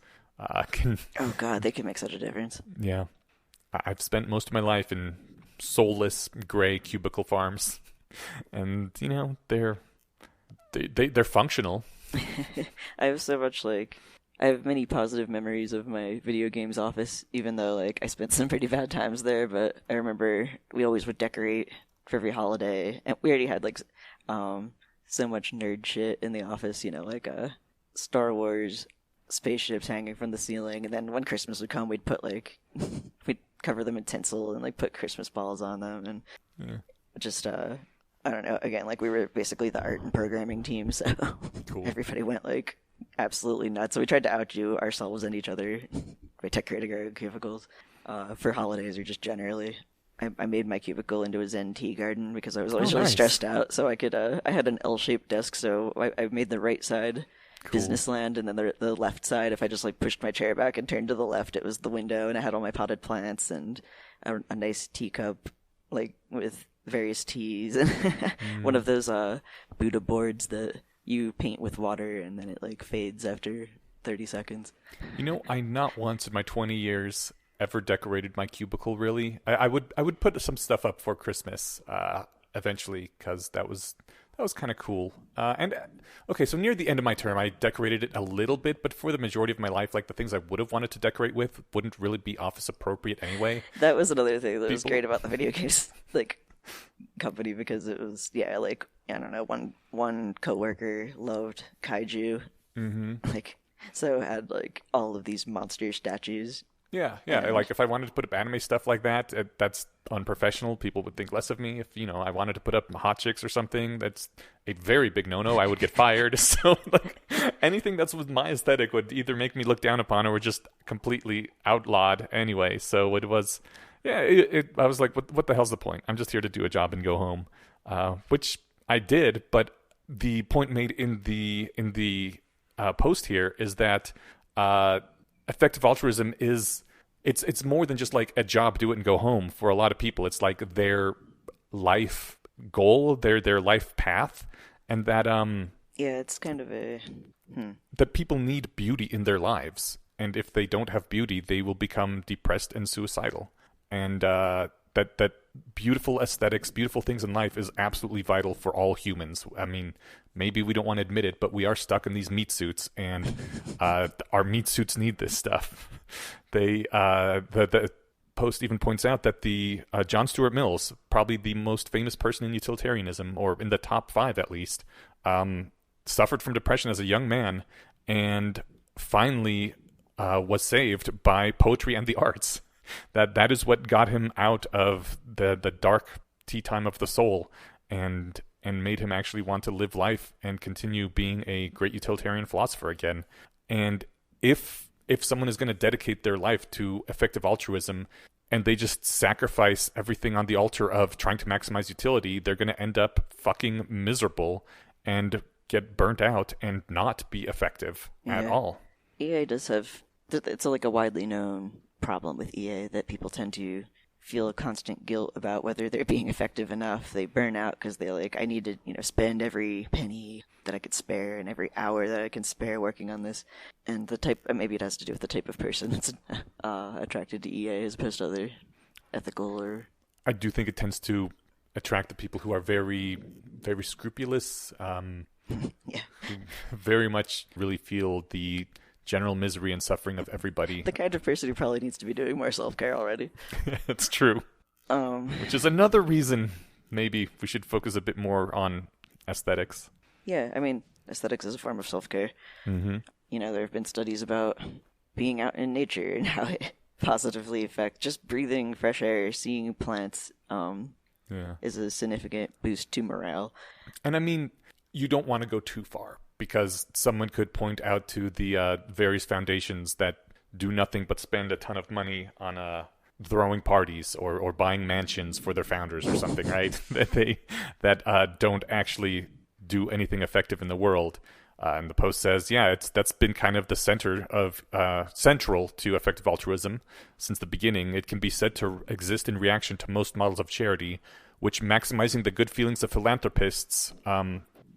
can... Oh, God, they can make such a difference. Yeah. I've spent most of my life in soulless, gray cubicle farms. And, they're functional. I have so much, I have many positive memories of my video games office, even though, I spent some pretty bad times there, but I remember we always would decorate for every holiday, and we already had, so much nerd shit in the office, Star Wars spaceships hanging from the ceiling, and then when Christmas would come, we'd put, we'd cover them in tinsel and, put Christmas balls on them, and just, I don't know, again, we were basically the art and programming team, so cool. Everybody went, absolutely nuts. So we tried to outdo ourselves and each other by decorating our cubicles for holidays or just generally. I made my cubicle into a Zen tea garden because I was always really stressed out. So I could I had an L-shaped desk, so I made the right side business land, and then the left side, if I just pushed my chair back and turned to the left, it was the window, and I had all my potted plants and a nice teacup with various teas and one of those Buddha boards that you paint with water and then it fades after 30 seconds. I not once in my 20 years ever decorated my cubicle, really. I would put some stuff up for Christmas eventually, because that was kind of cool. So near the end of my term, I decorated it a little bit, but for the majority of my life, the things I would have wanted to decorate with wouldn't really be office appropriate anyway. That was another thing that was great about the video games company, because it was I don't know, one coworker loved kaiju, so had all of these monster statues. Yeah. If I wanted to put up anime stuff like that, that's unprofessional. People would think less of me. If I wanted to put up hot chicks or something, that's a very big no-no. I would get fired. So anything that's with my aesthetic would either make me look down upon or just completely outlawed anyway. So it was. Yeah, I was like, what the hell's the point? I'm just here to do a job and go home, which I did. But the point made in the post here is that effective altruism is it's more than just like a job, do it and go home. For a lot of people, it's like their life goal, their life path, and that yeah, it's kind of a that people need beauty in their lives, and if they don't have beauty, they will become depressed and suicidal. And that beautiful aesthetics, beautiful things in life is absolutely vital for all humans. I mean, maybe we don't want to admit it, but we are stuck in these meat suits, and our meat suits need this stuff. The post even points out that the John Stuart Mills, probably the most famous person in utilitarianism, or in the top 5 at least, suffered from depression as a young man, and finally was saved by poetry and the arts. That is what got him out of the dark tea time of the soul, and made him actually want to live life and continue being a great utilitarian philosopher again. And if someone is going to dedicate their life to effective altruism, and they just sacrifice everything on the altar of trying to maximize utility, they're going to end up fucking miserable and get burnt out and not be effective at all. EA does have, it's like a widely known problem with EA that people tend to feel a constant guilt about whether they're being effective enough. They burn out because they're like, I need to, spend every penny that I could spare and every hour that I can spare working on this. And the type, maybe it has to do with the type of person that's attracted to EA as opposed to other ethical or... I do think it tends to attract the people who are very, very scrupulous, who very much really feel the general misery and suffering of everybody. The kind of person who probably needs to be doing more self-care already. It's true. Which is another reason maybe we should focus a bit more on aesthetics. Yeah, I mean, aesthetics is a form of self-care. Mm-hmm. There have been studies about being out in nature and how it positively affects just breathing fresh air, seeing plants is a significant boost to morale. And I mean, you don't want to go too far, because someone could point out to the various foundations that do nothing but spend a ton of money on throwing parties or buying mansions for their founders or something, right? that don't actually do anything effective in the world. And the post says, that's been kind of the central to effective altruism since the beginning. It can be said to exist in reaction to most models of charity, which maximizing the good feelings of philanthropists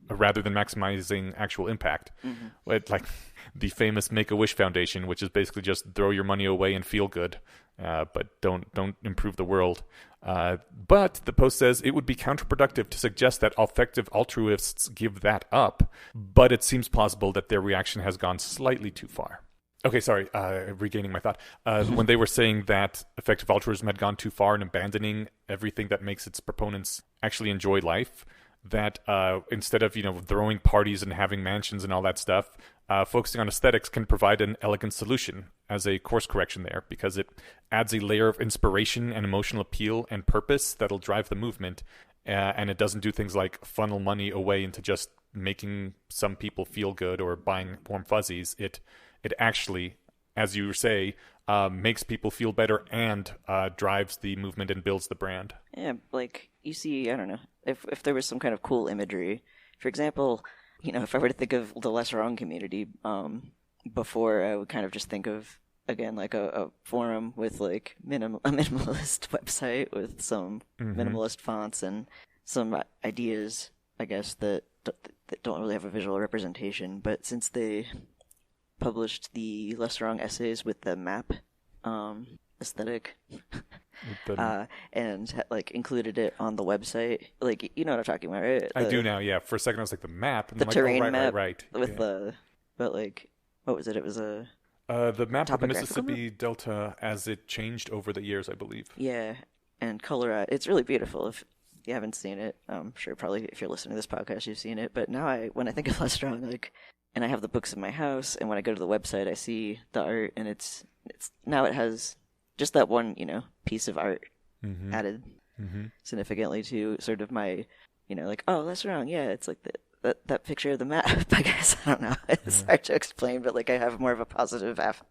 rather than maximizing actual impact. Mm-hmm. Like the famous Make-A-Wish Foundation, which is basically just throw your money away and feel good, but don't improve the world. But the post says it would be counterproductive to suggest that effective altruists give that up, but it seems plausible that their reaction has gone slightly too far. Okay, sorry, regaining my thought. When they were saying that effective altruism had gone too far in abandoning everything that makes its proponents actually enjoy life, that instead of throwing parties and having mansions and all that stuff, focusing on aesthetics can provide an elegant solution as a course correction there, because it adds a layer of inspiration and emotional appeal and purpose that'll drive the movement, and it doesn't do things like funnel money away into just making some people feel good or buying warm fuzzies. It actually, as you say, makes people feel better and drives the movement and builds the brand. Yeah, like you see, I don't know, if there was some kind of cool imagery, for example, if I were to think of the Less Wrong community, before I would kind of just think of, again, like a forum with like a minimalist website with some minimalist fonts and some ideas, I guess, that don't really have a visual representation. But since they published the Less Wrong essays with the map aesthetic, and like included it on the website, like you know what I'm talking about, right? I do now. Yeah, for a second I was like the map, and the I'm like, terrain map, right. With but like, what was it? It was a the map of the Mississippi Delta as it changed over the years, I believe. Yeah, and color. It's really beautiful. If you haven't seen it, I'm sure probably if you're listening to this podcast, you've seen it. But now when I think of Less Strong, like, and I have the books in my house, and when I go to the website, I see the art, and it's now it has just that one, piece of art added significantly to sort of my, like, oh, Less Wrong. Yeah, it's like that picture of the map, I guess. I don't know. It's hard to explain, but like I have more of a positive affect.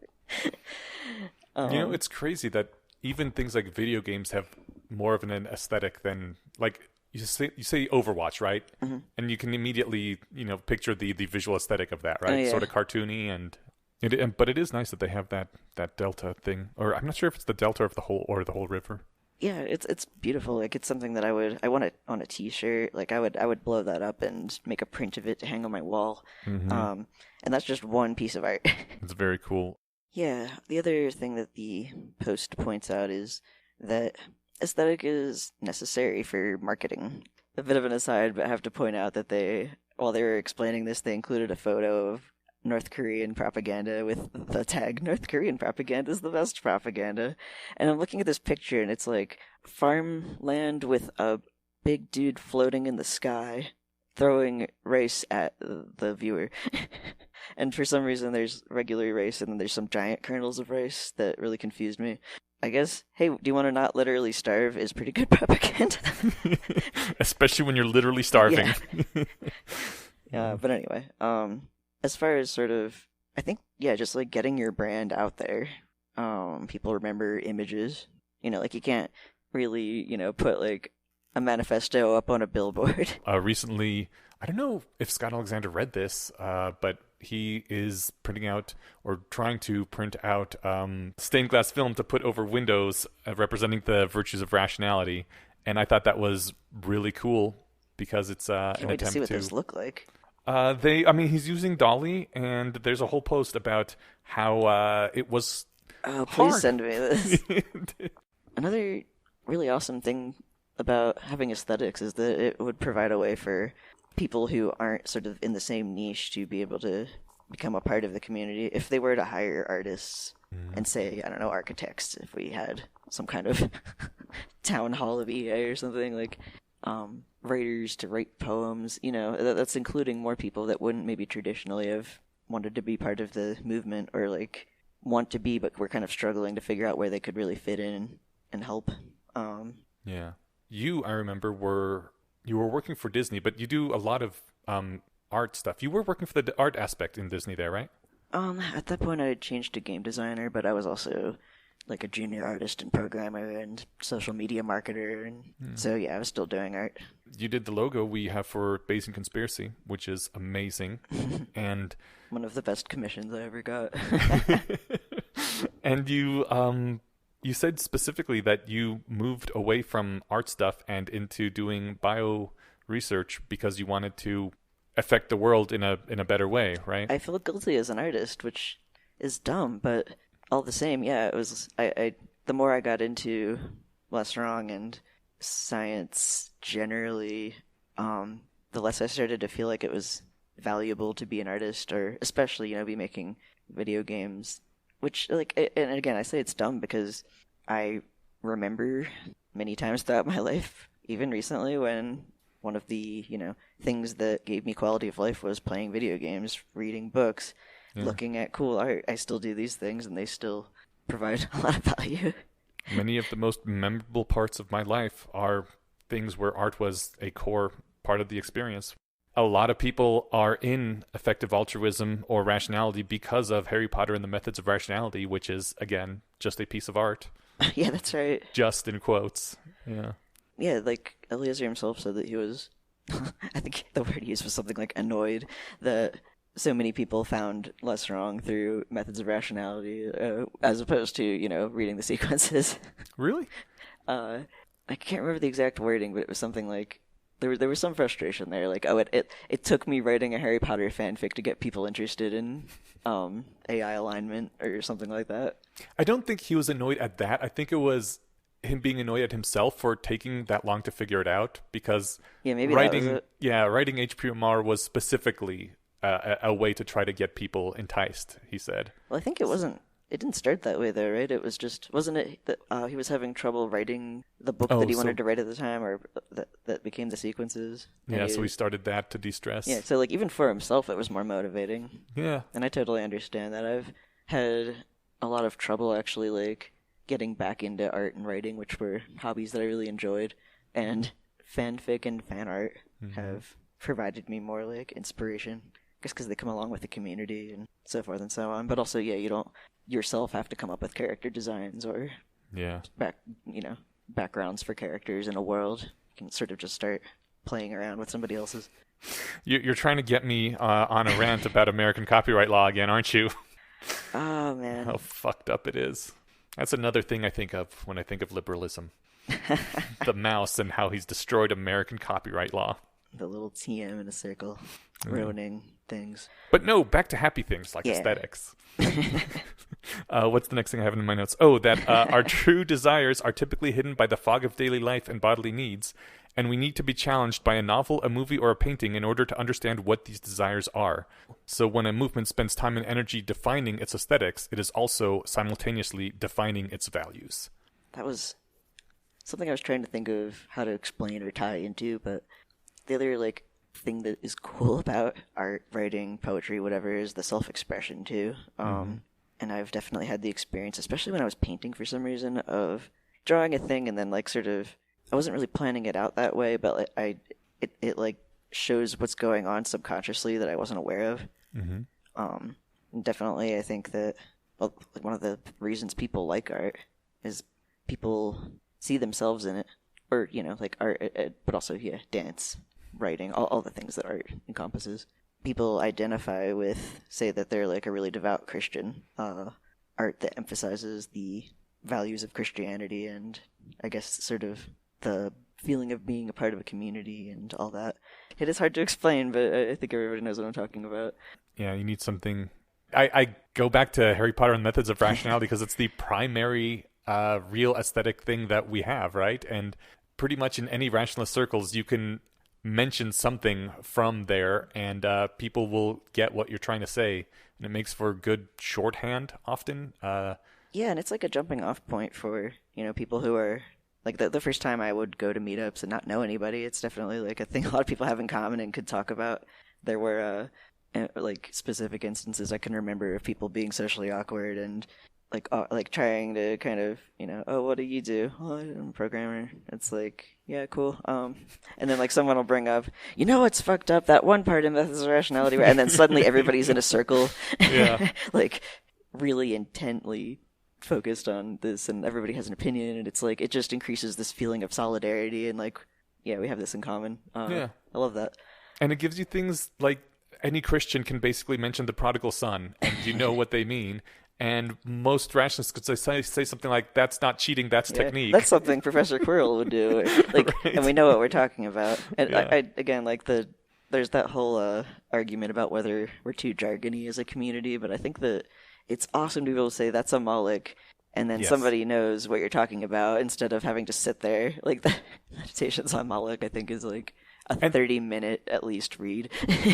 It's crazy that even things like video games have more of an aesthetic than, like, you say Overwatch, right? Mm-hmm. And you can immediately, picture the visual aesthetic of that, right? Oh, yeah. Sort of cartoony and But it is nice that they have that delta thing, or I'm not sure if it's the delta of the whole river. Yeah, it's beautiful. Like it's something that I want it on a T-shirt. Like I would blow that up and make a print of it to hang on my wall. And that's just one piece of art. It's very cool. Yeah, the other thing that the post points out is that aesthetic is necessary for marketing. A bit of an aside, but I have to point out that while they were explaining this, they included a photo of North Korean propaganda with the tag "North Korean propaganda is the best propaganda." And I'm looking at this picture, and it's like farmland with a big dude floating in the sky, throwing rice at the viewer. And for some reason, there's regular rice, and then there's some giant kernels of rice that really confused me. I guess, hey, do you want to not literally starve is pretty good propaganda. Especially when you're literally starving. Yeah, but anyway, as far as sort of, I think, yeah, just like getting your brand out there. People remember images. Like you can't really, put like a manifesto up on a billboard. Recently, I don't know if Scott Alexander read this, but he is printing out or trying to print out stained glass film to put over windows representing the virtues of rationality. And I thought that was really cool because it's an Can't wait attempt to see what those look like. He's using Dolly, and there's a whole post about how it was Oh, please hard. send me this. Another really awesome thing about having aesthetics is that it would provide a way for people who aren't sort of in the same niche to be able to become a part of the community. If they were to hire artists and say, I don't know, architects, if we had some kind of town hall of EA or something, like writers to write poems, that's including more people that wouldn't maybe traditionally have wanted to be part of the movement or like want to be, but we're kind of struggling to figure out where they could really fit in and help. Yeah. I remember, you were working for Disney, but you do a lot of art stuff. You were working for the art aspect in Disney there, right? At that point I had changed to game designer, but I was also like a junior artist and programmer and social media marketer, and so yeah, I was still doing art. You did the logo we have for Bayesian Conspiracy, which is amazing, and one of the best commissions I ever got. And you said specifically that you moved away from art stuff and into doing bio research because you wanted to affect the world in a better way, right? I feel guilty as an artist, which is dumb, but all the same, yeah, it was. The more I got into Less Wrong and science generally, the less I started to feel like it was valuable to be an artist, or especially be making video games. Which, like, and again, I say it's dumb because I remember many times throughout my life, even recently, when one of the things that gave me quality of life was playing video games, reading books. Yeah. Looking at cool art. I still do these things, and they still provide a lot of value. Many of the most memorable parts of my life are things where art was a core part of the experience. A lot of people are in effective altruism or rationality because of Harry Potter and the Methods of Rationality, which is, again, just a piece of art. Yeah, that's right. Just in quotes. Yeah. Yeah, like Eliezer himself said that he was, I think the word he used was something like annoyed that so many people found Less Wrong through Methods of Rationality, as opposed to, reading the sequences. Really? I can't remember the exact wording, but it was something like, there was some frustration there. Like, it took me writing a Harry Potter fanfic to get people interested in AI alignment or something like that. I don't think he was annoyed at that. I think it was him being annoyed at himself for taking that long to figure it out, because maybe writing, that was it. Writing HPMR was specifically a way to try to get people enticed, he said. Well, I think it didn't start that way though, right? It was just, wasn't it that he was having trouble writing the book that he wanted to write at the time, or that became the sequences? Yeah, so he started that to de-stress. Yeah, so like even for himself it was more motivating. Yeah. And I totally understand that. I've had a lot of trouble actually like getting back into art and writing, which were hobbies that I really enjoyed, and fanfic and fan art have provided me more like inspiration. I guess because they come along with the community and so forth and so on. But also, yeah, you don't yourself have to come up with character designs or backgrounds for characters in a world. You can sort of just start playing around with somebody else's. You're trying to get me on a rant about American copyright law again, aren't you? Oh, man. How fucked up it is. That's another thing I think of when I think of liberalism. The mouse and how he's destroyed American copyright law. The little TM in a circle, ruining things. But no, back to happy things like aesthetics. What's the next thing I have in my notes? Oh, that our true desires are typically hidden by the fog of daily life and bodily needs, and we need to be challenged by a novel, a movie, or a painting in order to understand what these desires are. So when a movement spends time and energy defining its aesthetics, it is also simultaneously defining its values. That was something I was trying to think of how to explain or tie into, but the other, like, thing that is cool about art, writing, poetry, whatever, is the self-expression, too. And I've definitely had the experience, especially when I was painting for some reason, of drawing a thing and then, like, sort of, I wasn't really planning it out that way, but it like, shows what's going on subconsciously that I wasn't aware of. Definitely, I think that, well, like, one of the reasons people like art is people see themselves in it. Or, you know, like art, but also, dance, writing, all the things that art encompasses. People identify with, say that they're like a really devout Christian, art that emphasizes the values of Christianity and I guess sort of the feeling of being a part of a community and all that. It is hard to explain, but I think everybody knows what I'm talking about. Yeah, you need something. I go back to Harry Potter and Methods of Rationality because it's the primary real aesthetic thing that we have, right? And pretty much in any rationalist circles, you can mention something from there and people will get what you're trying to say. And it makes for good shorthand often. Yeah, and it's like a jumping off point for, you know, people who are, like, the first time I would go to meetups and not know anybody, it's definitely like a thing a lot of people have in common and could talk about. There were, like, specific instances I can remember of people being socially awkward and like trying to kind of, you know, oh, what do you do? Oh, I'm a programmer. It's like, yeah, cool. And then like someone will bring up, you know what's fucked up? That one part in Methods of Rationality, and then suddenly everybody's in a circle, like really intently focused on this, and everybody has an opinion, and it's like it just increases this feeling of solidarity and like, yeah, we have this in common. I love that. And it gives you things like any Christian can basically mention the prodigal son, and you know what they mean. And most rationalists could say something like, that's not cheating, that's technique. That's something Professor Quirrell would do. Like, right. And we know what we're talking about. And I again, like, there's that whole argument about whether we're too jargony as a community, but I think that it's awesome to be able to say that's a Moloch, and then somebody knows what you're talking about instead of having to sit there. Like, the meditations on Moloch, I think, is like a 30-minute at least read.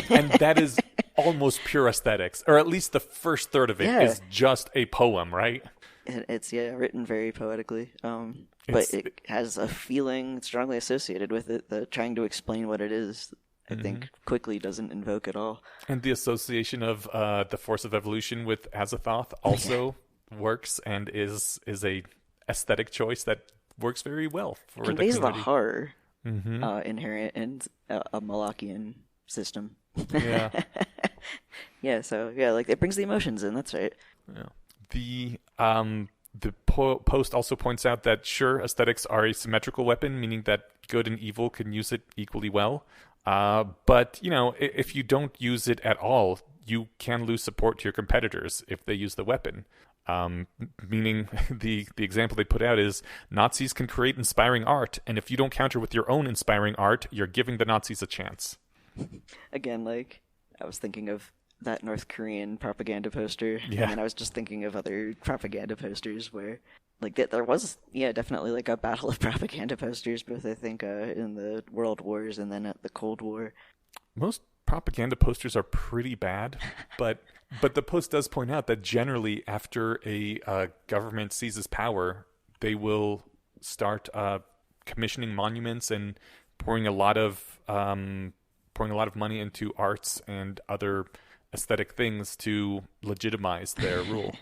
And that is almost pure aesthetics, or at least the first third of it is just a poem, right? It's written very poetically, but it has a feeling strongly associated with it that trying to explain what it is, I think, quickly doesn't invoke at all. And the association of the force of evolution with Azathoth also works and is a aesthetic choice that works very well for the community. The horror inherent in a Molochian system. Yeah. Like it brings the emotions in, that's right. Yeah. The post also points out that sure, aesthetics are a symmetrical weapon, meaning that good and evil can use it equally well. But, you know, if you don't use it at all, you can lose support to your competitors if they use the weapon. Meaning the example they put out is Nazis can create inspiring art, and if you don't counter with your own inspiring art, you're giving the Nazis a chance. Again, like, I was thinking of that North Korean propaganda poster, and then I was just thinking of other propaganda posters where, like, there was, definitely, like, a battle of propaganda posters, both, I think, in the World Wars and then at the Cold War. Most propaganda posters are pretty bad, but the post does point out that generally after a government seizes power, they will start commissioning monuments and pouring a lot of money into arts and other aesthetic things to legitimize their rule.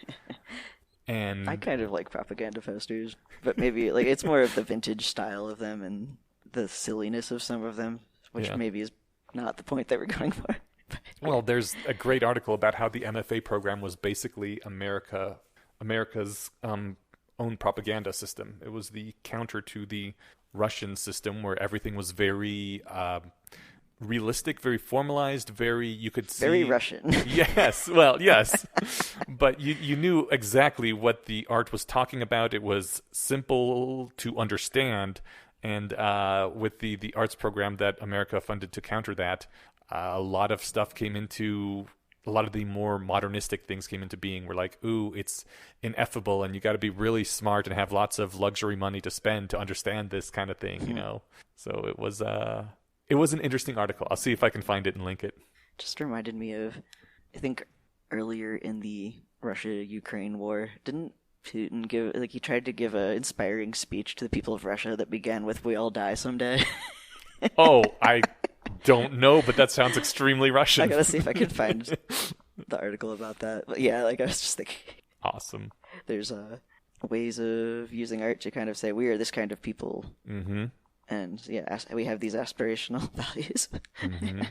And I kind of like propaganda posters, but maybe like it's more of the vintage style of them and the silliness of some of them, which maybe is not the point that we're going for. Well, there's a great article about how the MFA program was basically America's own propaganda system. It was the counter to the Russian system where everything was very realistic, very formalized, you could see. Very Russian. Yes, well, yes. But you knew exactly what the art was talking about. It was simple to understand. And with the arts program that America funded to counter that, a lot of stuff came into, a lot of the more modernistic things came into being. We're like, ooh, it's ineffable, and you got to be really smart and have lots of luxury money to spend to understand this kind of thing, you know? So it was an interesting article. I'll see if I can find it and link it. Just reminded me of, I think earlier in the Russia-Ukraine war, didn't Putin he tried to give an inspiring speech to the people of Russia that began with "We all die someday"? Oh, I don't know, but that sounds extremely Russian. I gotta see if I can find the article about that. But yeah, I was just thinking. Awesome. There's ways of using art to kind of say we are this kind of people. Mm-hmm. And yeah, we have these aspirational values. Mm-hmm.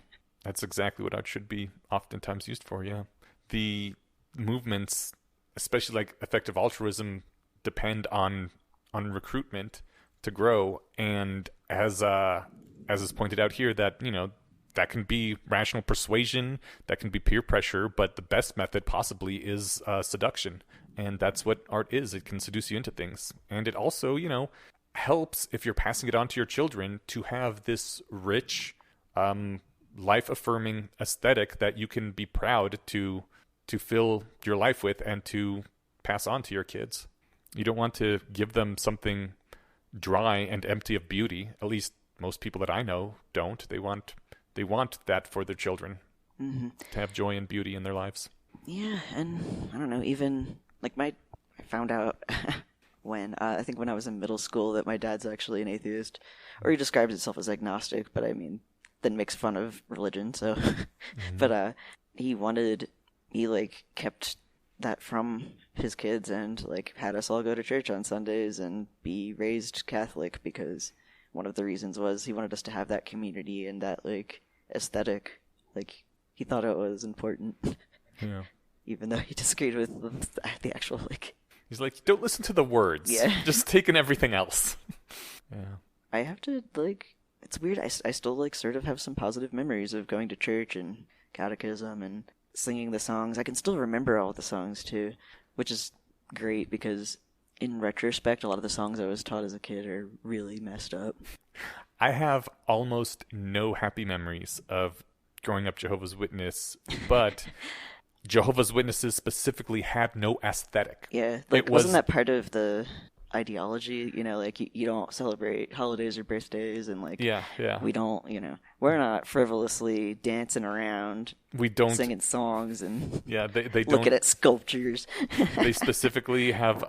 That's exactly what art should be oftentimes used for, yeah. The movements, especially like effective altruism, depend on recruitment to grow. And as is pointed out here, that, you know, that can be rational persuasion, that can be peer pressure, but the best method possibly is seduction. And that's what art is. It can seduce you into things. And it also, you know, helps, if you're passing it on to your children, to have this rich, life-affirming aesthetic that you can be proud to fill your life with and to pass on to your kids. You don't want to give them something dry and empty of beauty. At least most people that I know don't. They want that for their children, to have joy and beauty in their lives. Yeah, and I don't know, even like I found out when I think when I was in middle school that my dad's actually an atheist, or he describes himself as agnostic, but I mean then makes fun of religion. So, but he like kept that from his kids and like had us all go to church on Sundays and be raised Catholic, because one of the reasons was he wanted us to have that community and that like aesthetic. Like he thought it was important. Yeah. Even though he disagreed with the actual like. He's like, don't listen to the words. Yeah. Just take in everything else. Yeah. I have to like. It's weird. I still like sort of have some positive memories of going to church and catechism and singing the songs. I can still remember all the songs too, which is great because in retrospect, a lot of the songs I was taught as a kid are really messed up. I have almost no happy memories of growing up Jehovah's Witness, but Jehovah's Witnesses specifically had no aesthetic. Yeah, like wasn't that part of the ideology? You know, like you don't celebrate holidays or birthdays, and like we don't, you know, we're not frivolously dancing around. We don't singing songs and they looking don't, at sculptures. They specifically have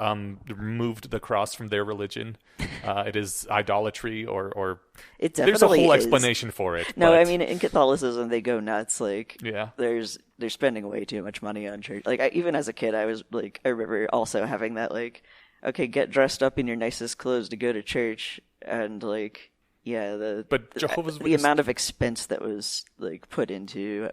removed the cross from their religion. It is idolatry, or it definitely there's a whole is. Explanation for it. No, but I mean in Catholicism they go nuts. Like they're spending way too much money on church. Like even as a kid, I remember also having that like, okay, get dressed up in your nicest clothes to go to church, and like but Jehovah's the amount of expense that was like put into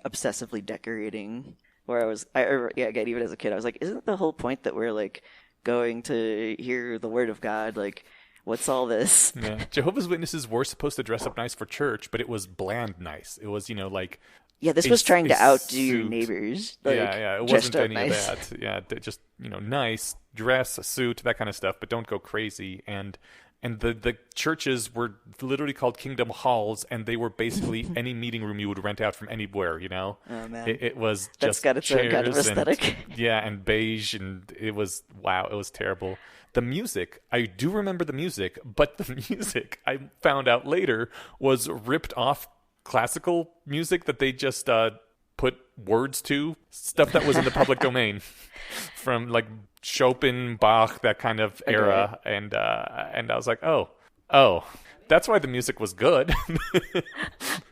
obsessively decorating. Where again, even as a kid, I was like, isn't the whole point that we're like going to hear the word of God? Like, what's all this? Yeah, Jehovah's Witnesses were supposed to dress up nice for church, but it was bland nice. It was, you know, like. Yeah, this was trying to outdo your neighbors. Like, it wasn't any nice. of that. Yeah, just, you know, nice dress, a suit, that kind of stuff, but don't go crazy. And the churches were literally called Kingdom Halls, and they were basically any meeting room you would rent out from anywhere, you know? Oh, man. It was just That's got its own kind of aesthetic. And beige, and it was terrible. The music, I do remember the music, but the music, I found out later, was ripped off classical music that they just put words to, stuff that was in the public domain from like Chopin, Bach, that kind of era. And I was like, oh, that's why the music was good.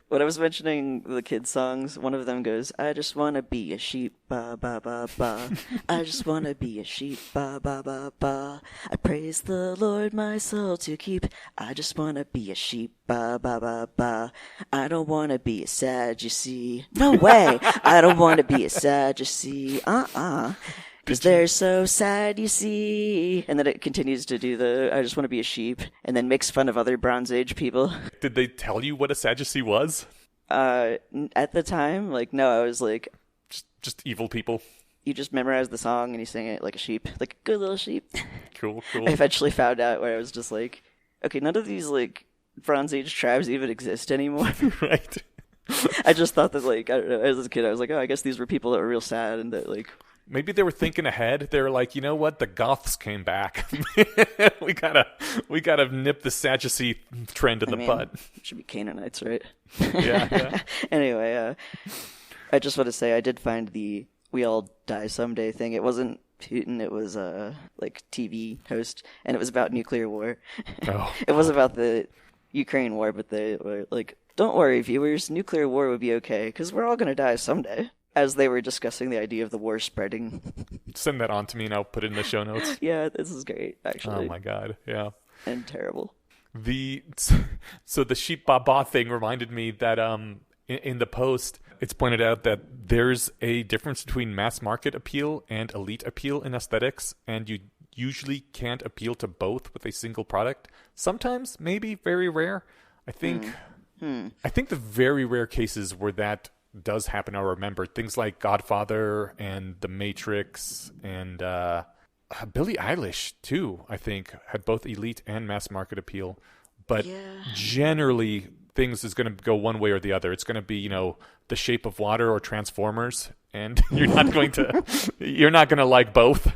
When I was mentioning the kids' songs, one of them goes, I just want to be a sheep, ba, ba, ba, ba. I just want to be a sheep, ba, ba, ba, ba. I praise the Lord my soul to keep. I just want to be a sheep, ba, ba, ba, ba. I don't want to be a Sadducee. No way. I don't want to be a Sadducee. Because they're so sad, you see. And then it continues to do the I just want to be a sheep, and then makes fun of other Bronze Age people. Did they tell you what a Sadducee was? At the time, like, no, I was like... Just evil people. You just memorize the song and you sing it like a sheep. Like a good little sheep. Cool. I eventually found out where I was just like, okay, none of these, like, Bronze Age tribes even exist anymore. Right. I just thought that, like, I don't know, as a kid, I was like, oh, I guess these were people that were real sad and that, like... Maybe they were thinking ahead. They were like, you know what? The Goths came back. we gotta nip the Sadducee trend in the bud. It should be Canaanites, right? Yeah. Anyway, I just want to say I did find the "We All Die Someday" thing. It wasn't Putin. It was like TV host, and it was about nuclear war. Oh. It was about the Ukraine war, but they were like, "Don't worry, viewers. Nuclear war would be okay because we're all gonna die someday." As they were discussing the idea of the war spreading. Send that on to me and I'll put it in the show notes. Yeah, this is great, actually. Oh my god, yeah. And terrible. So the sheep baba thing reminded me that in the post it's pointed out that there's a difference between mass market appeal and elite appeal in aesthetics, and you usually can't appeal to both with a single product. Sometimes, maybe, very rare. I think the very rare cases where that does happen are remembered. Things like Godfather and The Matrix and Billie Eilish too, I think, had both elite and mass market appeal. But generally, things is going to go one way or the other. It's going to be, The Shape of Water or Transformers, and you're not going to like both.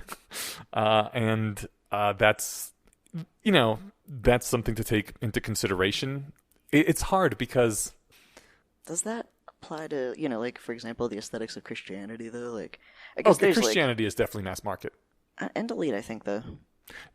That's that's something to take into consideration. It's hard because does that apply to, like, for example, the aesthetics of Christianity, though? Like, I guess Christianity is definitely mass market. And elite, I think, though.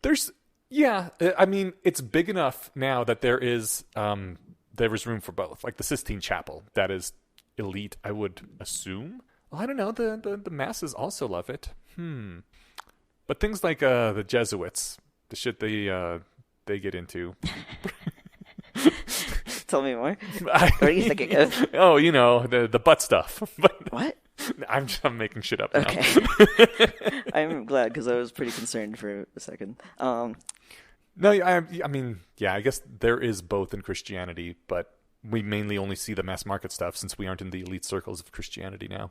I mean, it's big enough now that there is room for both. Like the Sistine Chapel, that is elite, I would assume. Well, I don't know, the masses also love it. But things like the Jesuits, the shit they get into... Tell me more. What are you thinking of? Oh, the butt stuff. What? I'm making shit up now. Okay. I'm glad, because I was pretty concerned for a second. No, I mean, I guess there is both in Christianity, but we mainly only see the mass market stuff since we aren't in the elite circles of Christianity now.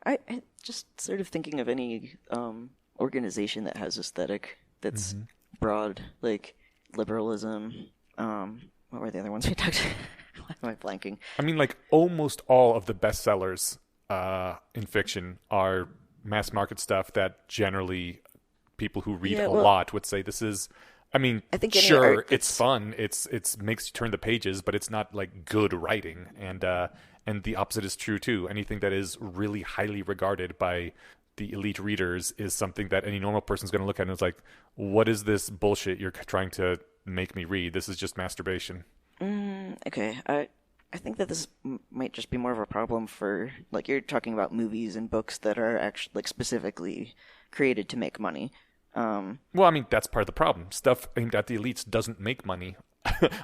I just sort of thinking of any organization that has aesthetic that's broad, like liberalism. What were the other ones we talked about? Why am I blanking? I mean, like, almost all of the bestsellers in fiction are mass market stuff that generally people who read a lot would say this is... I mean, sure, it's fun. It's makes you turn the pages, but it's not, like, good writing. And the opposite is true, too. Anything that is really highly regarded by the elite readers is something that any normal person's going to look at and is like, what is this bullshit you're trying to make me read? This is just masturbation. Okay, I think that this might just be more of a problem for, like, you're talking about movies and books that are actually, like, specifically created to make money. Well, I mean, that's part of the problem. Stuff aimed at the elites doesn't make money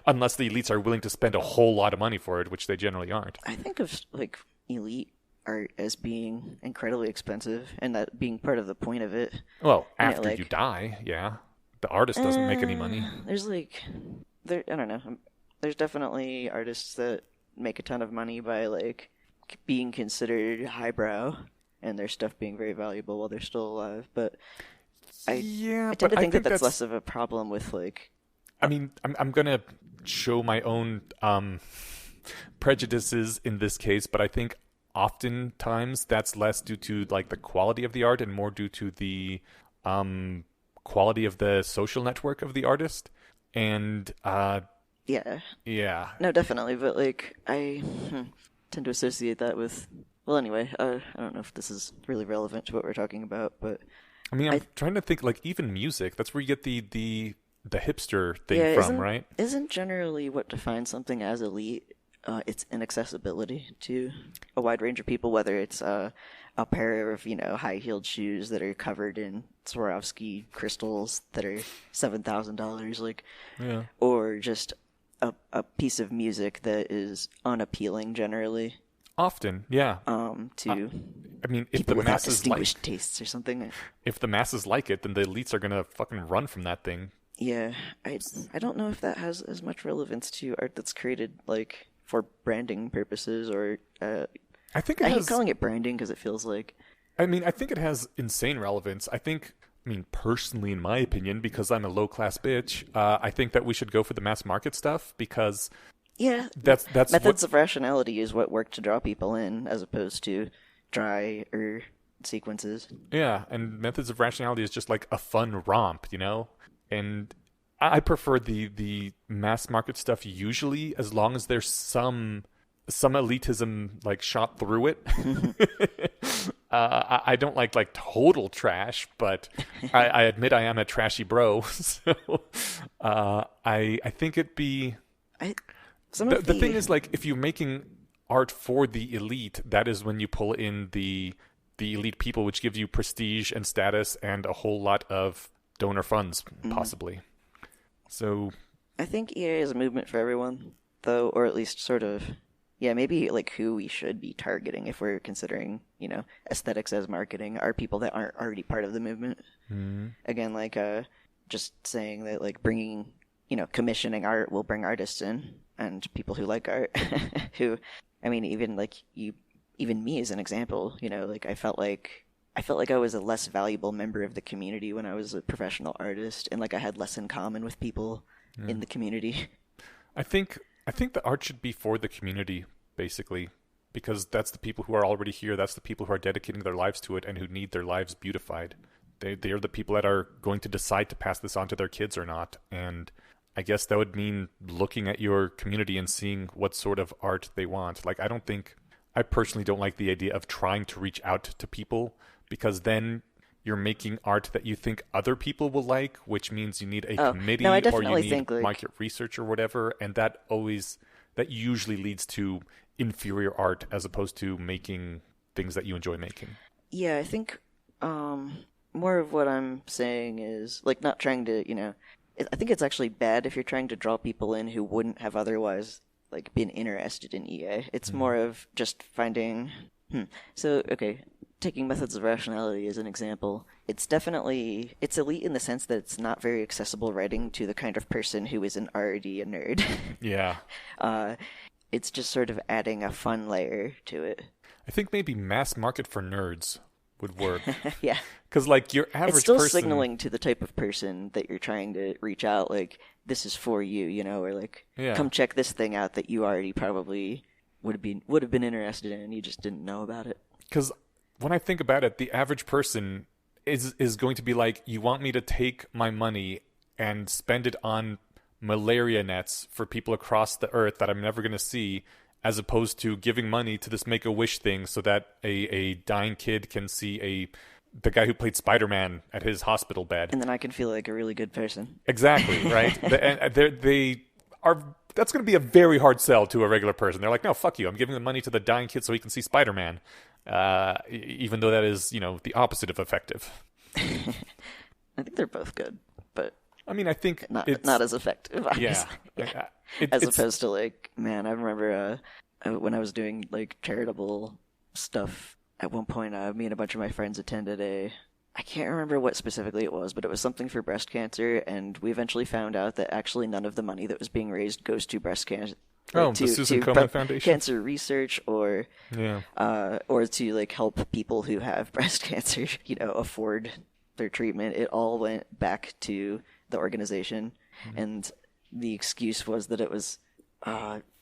unless the elites are willing to spend a whole lot of money for it, which they generally aren't. I think of, like, elite art as being incredibly expensive, and that being part of the point of it. Well, after you die, yeah. The artist doesn't make any money. There's, like... I don't know. There's definitely artists that make a ton of money by, like, being considered highbrow and their stuff being very valuable while they're still alive, but... I tend to think that that's less of a problem with, like... I mean, I'm going to show my own prejudices in this case, but I think oftentimes that's less due to, like, the quality of the art and more due to the quality of the social network of the artist. And, yeah. No, definitely, but, like, I tend to associate that with... Well, anyway, I don't know if this is really relevant to what we're talking about, but... I mean, I'm trying to think, like, even music, that's where you get the hipster thing from, right? Isn't generally what defines something as elite, its inaccessibility to a wide range of people, whether it's a pair of, high-heeled shoes that are covered in Swarovski crystals that are $7,000, like, or just a piece of music that is unappealing generally. Often, yeah. To I mean, if people the without masses distinguished tastes or something. if the masses like it, then the elites are gonna fucking run from that thing. Yeah, I don't know if that has as much relevance to art that's created like for branding purposes or I think it I hate has. calling it branding because it feels like I mean, I think it has insane relevance. I mean, personally, in my opinion, because I'm a low class bitch, I think that we should go for the mass market stuff because yeah, that's methods what. of rationality is what work to draw people in as opposed to dry or sequences. Yeah, and methods of rationality is just like a fun romp, you know? And I prefer the mass market stuff usually, as long as there's some elitism like shot through it. I don't like total trash, but I admit I am a trashy bro. So I think it'd be I the thing is, like, if you're making art for the elite, that is when you pull in the elite people, which gives you prestige and status and a whole lot of donor funds, possibly. So I think EA is a movement for everyone, though, or at least sort of, yeah, maybe like who we should be targeting if we're considering, aesthetics as marketing are people that aren't already part of the movement. Again, like just saying that like bringing, commissioning art will bring artists in and people who like art, who, I mean, even like even me as an example, like I felt like I was a less valuable member of the community when I was a professional artist, and like I had less in common with people in the community. I think the art should be for the community, basically, because that's the people who are already here. That's the people who are dedicating their lives to it and who need their lives beautified. They are the people that are going to decide to pass this on to their kids or not. And I guess that would mean looking at your community and seeing what sort of art they want. Like, I personally don't like the idea of trying to reach out to people, because then you're making art that you think other people will like, which means you need a committee or you need market research or whatever, and that usually leads to inferior art as opposed to making things that you enjoy making. Yeah, I think more of what I'm saying is like not trying to, I think it's actually bad if you're trying to draw people in who wouldn't have otherwise like been interested in EA. It's more of just finding So, okay, taking methods of rationality as an example, it's elite in the sense that it's not very accessible writing to the kind of person who isn't already a nerd. Yeah. It's just sort of adding a fun layer to it. I think maybe mass market for nerds would work. Yeah. Because, like, your average person... It's still signaling to the type of person that you're trying to reach out, like, this is for you, or like, come check this thing out that you already probably would have been interested in and you just didn't know about it. Because when I think about it, the average person is going to be like, you want me to take my money and spend it on malaria nets for people across the earth that I'm never going to see, as opposed to giving money to this Make-A-Wish thing so that a dying kid can see the guy who played Spider-Man at his hospital bed. And then I can feel like a really good person. Exactly, right? They are... That's going to be a very hard sell to a regular person. They're like, no, fuck you. I'm giving the money to the dying kid so he can see Spider-Man. Even though that is, the opposite of effective. I think they're both good, but... I mean, I think not as effective, obviously. Yeah. As opposed to, like, man, I remember when I was doing, like, charitable stuff, at one point, me and a bunch of my friends attended I can't remember what specifically it was, but it was something for breast cancer, and we eventually found out that actually none of the money that was being raised goes to breast cancer. The Susan Komen Foundation? Cancer research or to, like, help people who have breast cancer, afford their treatment. It all went back to the organization, and the excuse was that it was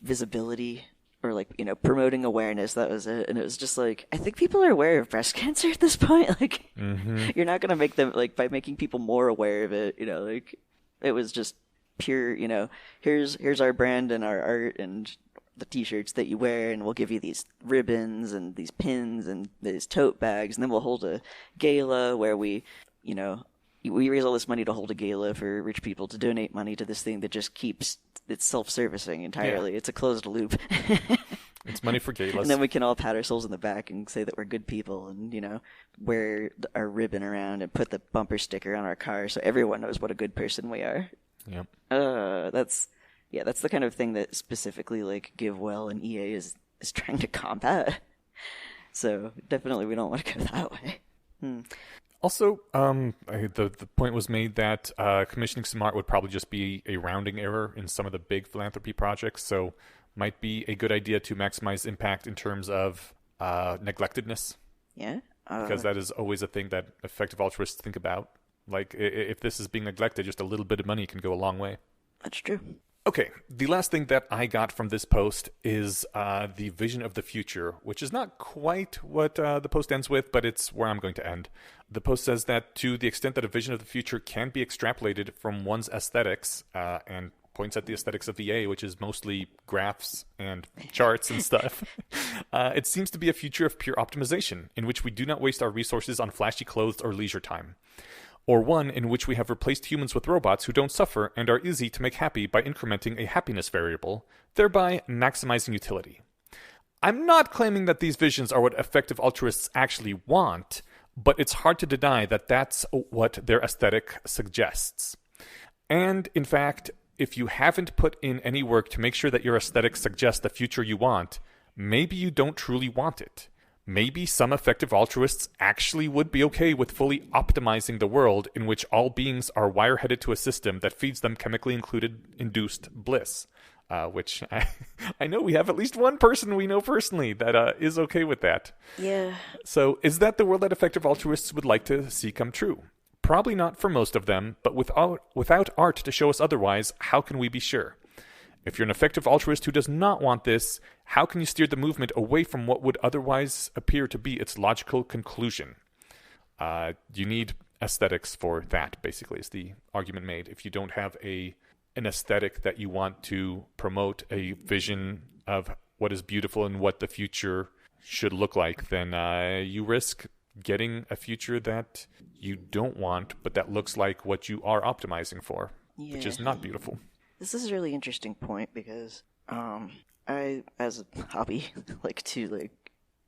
visibility or like promoting awareness. That was it. And it was just like, I think people are aware of breast cancer at this point. Like you're not gonna make them, like, by making people more aware of it, like it was just pure, here's our brand and our art and the t-shirts that you wear, and we'll give you these ribbons and these pins and these tote bags, and then we'll hold a gala where we raise all this money to hold a gala for rich people to donate money to this thing that just keeps it's self-servicing entirely. Yeah. It's a closed loop. It's money for galas. And then we can all pat ourselves on the back and say that we're good people and, wear our ribbon around and put the bumper sticker on our car so everyone knows what a good person we are. Yep. That's the kind of thing that specifically, like, GiveWell and EA is is trying to combat. So definitely we don't want to go that way. Also, the point was made that commissioning some art would probably just be a rounding error in some of the big philanthropy projects, so might be a good idea to maximize impact in terms of neglectedness. Yeah? Because that is always a thing that effective altruists think about. Like, if this is being neglected, just a little bit of money can go a long way. That's true. Okay, the last thing that I got from this post is the vision of the future, which is not quite what the post ends with, but it's where I'm going to end. The post says that to the extent that a vision of the future can be extrapolated from one's aesthetics, and points at the aesthetics of VA, which is mostly graphs and charts and stuff, it seems to be a future of pure optimization, in which we do not waste our resources on flashy clothes or leisure time. Or one in which we have replaced humans with robots who don't suffer and are easy to make happy by incrementing a happiness variable, thereby maximizing utility. I'm not claiming that these visions are what effective altruists actually want, but it's hard to deny that that's what their aesthetic suggests. And, in fact, if you haven't put in any work to make sure that your aesthetic suggests the future you want, maybe you don't truly want it. Maybe some effective altruists actually would be okay with fully optimizing the world in which all beings are wire-headed to a system that feeds them chemically induced bliss. Which I know we have at least one person we know personally that is okay with that. Yeah. So is that the world that effective altruists would like to see come true? Probably not for most of them, but without art to show us otherwise, how can we be sure? If you're an effective altruist who does not want this, how can you steer the movement away from what would otherwise appear to be its logical conclusion? You need aesthetics for that, basically, is the argument made. If you don't have an aesthetic that you want to promote a vision of what is beautiful and what the future should look like, then you risk getting a future that you don't want, but that looks like what you are optimizing for, which is not beautiful. This is a really interesting point because I, as a hobby, like to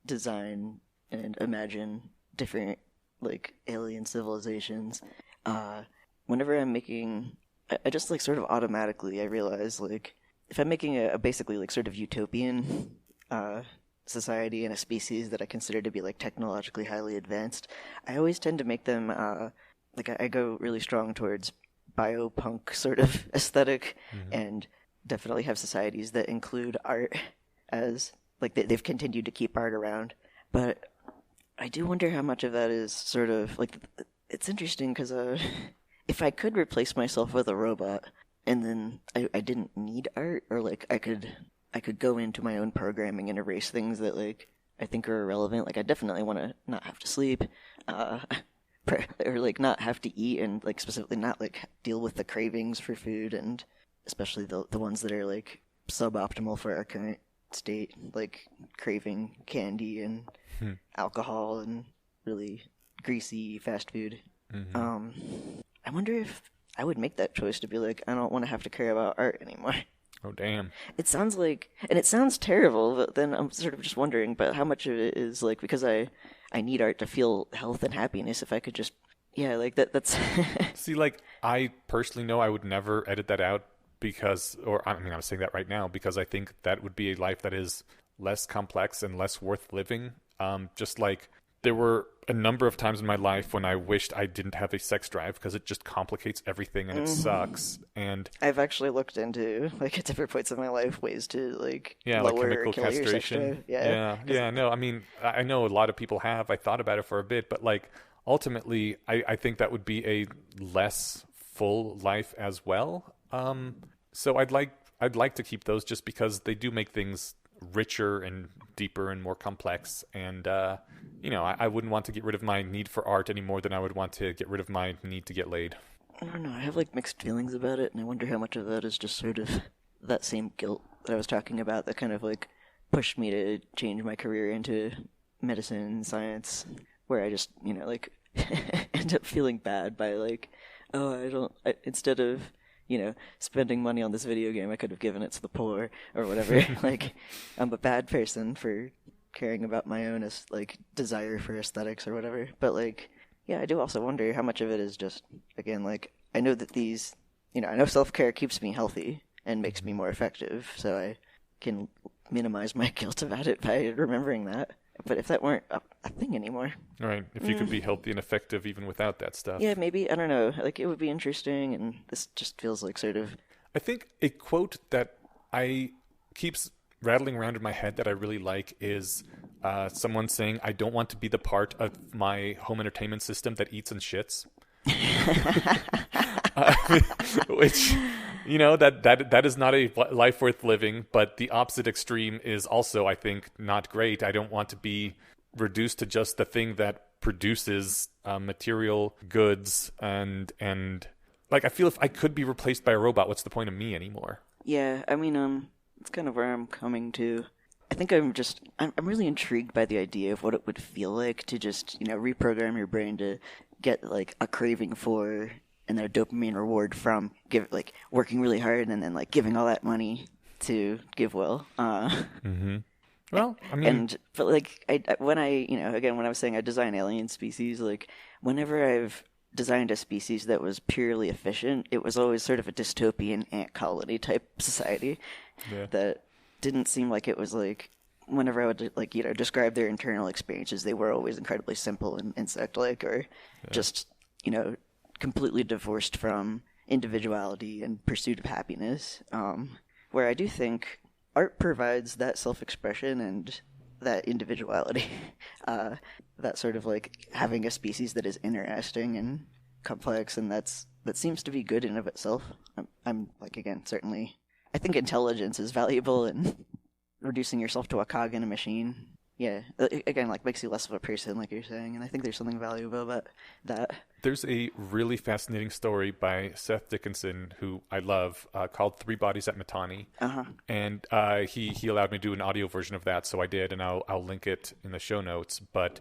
design and imagine different alien civilizations. Whenever I'm making, I just sort of automatically I realize if I'm making a basically sort of utopian society and a species that I consider to be technologically highly advanced, I always tend to make them I go really strong towards biopunk sort of aesthetic, and definitely have societies that include art as they've continued to keep art around. But I do wonder how much of that is sort of it's interesting because if I could replace myself with a robot and then I didn't need art, or I could go into my own programming and erase things that I think are irrelevant. I definitely want to not have to sleep, or not have to eat, and specifically not deal with the cravings for food, and especially the ones that are suboptimal for our current state, craving candy and alcohol and really greasy fast food. I wonder if I would make that choice to be I don't want to have to care about art anymore. Oh, damn. It sounds and it sounds terrible, but then I'm sort of just wondering, but how much of it is because I need art to feel health and happiness. If I could just, that's... See, I personally know I would never edit that out I'm saying that right now because I think that would be a life that is less complex and less worth living. Just there were a number of times in my life when I wished I didn't have a sex drive because it just complicates everything and it sucks. And I've actually looked into at different points in my life ways to lower chemical or kill your sex castration. drive. No, I mean I know a lot of people have. I thought about it for a bit, but ultimately I think that would be a less full life as well. So I'd like to keep those just because they do make things richer and deeper and more complex, and I wouldn't want to get rid of my need for art any more than I would want to get rid of my need to get laid. I don't know, I have mixed feelings about it, and I wonder how much of that is just sort of that same guilt that I was talking about that kind of pushed me to change my career into medicine and science, where I just end up feeling bad by instead of spending money on this video game, I could have given it to the poor or whatever. I'm a bad person for caring about my own desire for aesthetics or whatever. But I do also wonder how much of it is just, again, I know that these, I know self-care keeps me healthy and makes me more effective, so I can minimize my guilt about it by remembering that. But if that weren't a thing anymore. Right. If you could be healthy and effective even without that stuff. Yeah, maybe, I don't know. Like, it would be interesting, and this just feels like sort of... I think a quote that keeps rattling around in my head that I really like is someone saying, "I don't want to be the part of my home entertainment system that eats and shits." Which, that is not a life worth living, but the opposite extreme is also, I think, not great. I don't want to be reduced to just the thing that produces material goods and like, I feel if I could be replaced by a robot, what's the point of me anymore? Yeah, I mean, it's kind of where I'm coming to. I think I'm really intrigued by the idea of what it would feel like to just, reprogram your brain to get, like, a craving for and then a dopamine reward from working really hard and then, like, giving all that money to GiveWell. Well, I mean... But, like, when I was saying I design alien species, like, whenever I've designed a species that was purely efficient, it was always sort of a dystopian ant colony type society that didn't seem like it was, like, whenever I would, like, describe their internal experiences, they were always incredibly simple and insect-like or just, completely divorced from individuality and pursuit of happiness, where I do think art provides that self-expression and that individuality, that sort of, like, having a species that is interesting and complex, and that seems to be good in of itself. I'm like, again, certainly, I think intelligence is valuable, and reducing yourself to a cog in a machine, again, like, makes you less of a person, like you're saying, and I think there's something valuable about that. There's a really fascinating story by Seth Dickinson, who I love, called 3 Bodies at Mittani. And he allowed me to do an audio version of that, so I did, and I'll link it in the show notes. But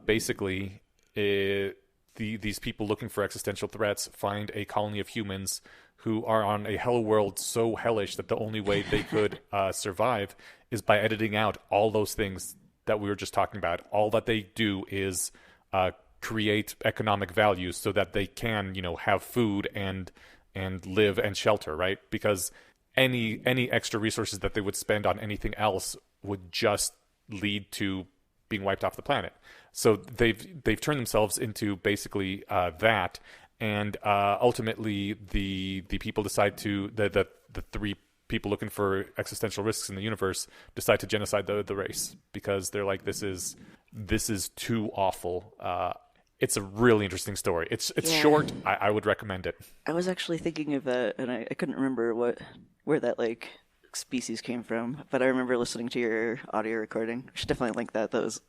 basically, these people looking for existential threats find a colony of humans who are on a hell world so hellish that the only way they could survive is by editing out all those things that we were just talking about. All that they do is create economic values so that they can, have food and live and shelter, right? Because any extra resources that they would spend on anything else would just lead to being wiped off the planet. So they've turned themselves into basically that, and ultimately the people decide to the 3 people looking for existential risks in the universe decide to genocide the race because they're like, this is too awful. It's a really interesting story. It's short. I would recommend it. I was actually thinking of that, and I couldn't remember where that, like, species came from, but I remember listening to your audio recording. I should definitely link that. That was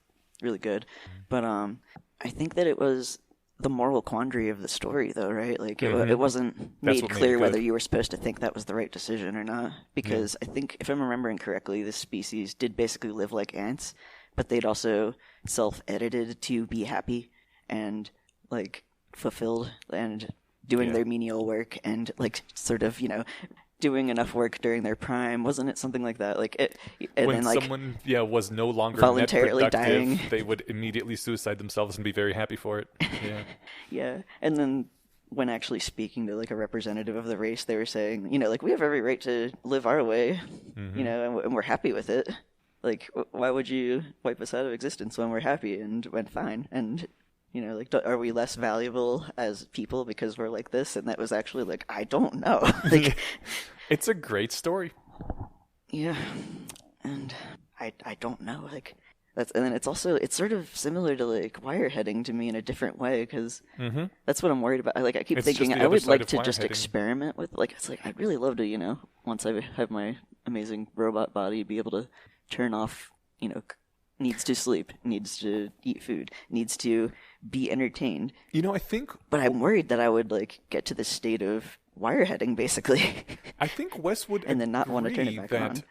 really good. But I think that it was the moral quandary of the story, though, right? Like, it wasn't made clear whether you were supposed to think that was the right decision or not, because I think, if I'm remembering correctly, this species did basically live like ants, but they'd also self-edited to be happy and, like, fulfilled and doing their menial work and, like, sort of, doing enough work during their prime. Wasn't it something like that? Like, and when then, like, someone was no longer voluntarily net productive, dying, they would immediately suicide themselves and be very happy for it. Yeah. And then when actually speaking to, like, a representative of the race, they were saying, like, we have every right to live our way, and we're happy with it. Like, why would you wipe us out of existence when we're happy and when fine? And like, are we less valuable as people because we're like this? And that was actually, like, I don't know. Like, it's a great story. Yeah, and I don't know. Like, and then it's sort of similar to, like, wireheading to me in a different way, because that's what I'm worried about. Like, I keep thinking I would like to just experiment with, like, it's like, I'd really love to, once I have my amazing robot body, be able to turn off, needs to sleep, needs to eat food, needs to be entertained. I think... But I'm worried that I would, like, get to the state of wireheading, basically. I think Wes would and then not want to turn it back on.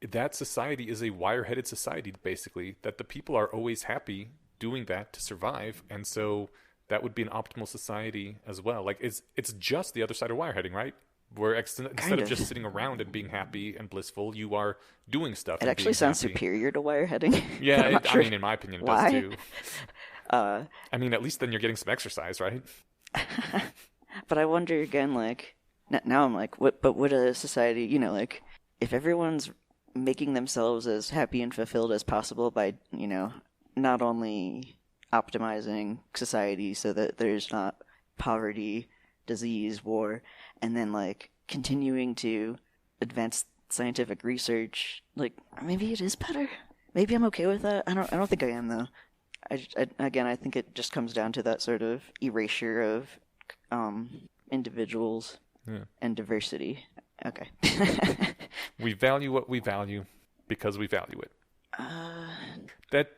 That society is a wire-headed society, basically, that the people are always happy doing that to survive, and so that would be an optimal society as well. Like, it's just the other side of wireheading, right? Where instead of just sitting around and being happy and blissful, you are doing stuff. It actually sounds superior to wireheading. Yeah, I mean, in my opinion, it Why? does too. I mean, at least then you're getting some exercise, right? But I wonder again, like, now I'm like, would a society, like, if everyone's making themselves as happy and fulfilled as possible by, not only optimizing society so that there's not poverty, disease, war, and then like continuing to advance scientific research. Like maybe it is better. Maybe I'm okay with that. I don't think I am though. I think it just comes down to that sort of erasure of individuals and diversity. Okay. We value what we value because we value it.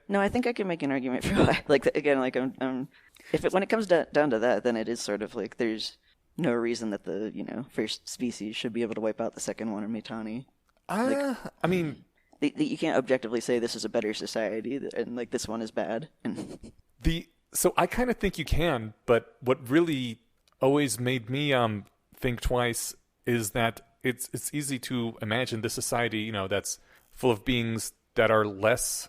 No, I think I can make an argument for why. Like again, like when it comes down to that, then it is sort of like there's no reason that the first species should be able to wipe out the second one in Mitanni. I mean, you can't objectively say this is a better society and like this one is bad. So I kind of think you can, but what really always made me think twice is that it's easy to imagine this society, that's full of beings that are less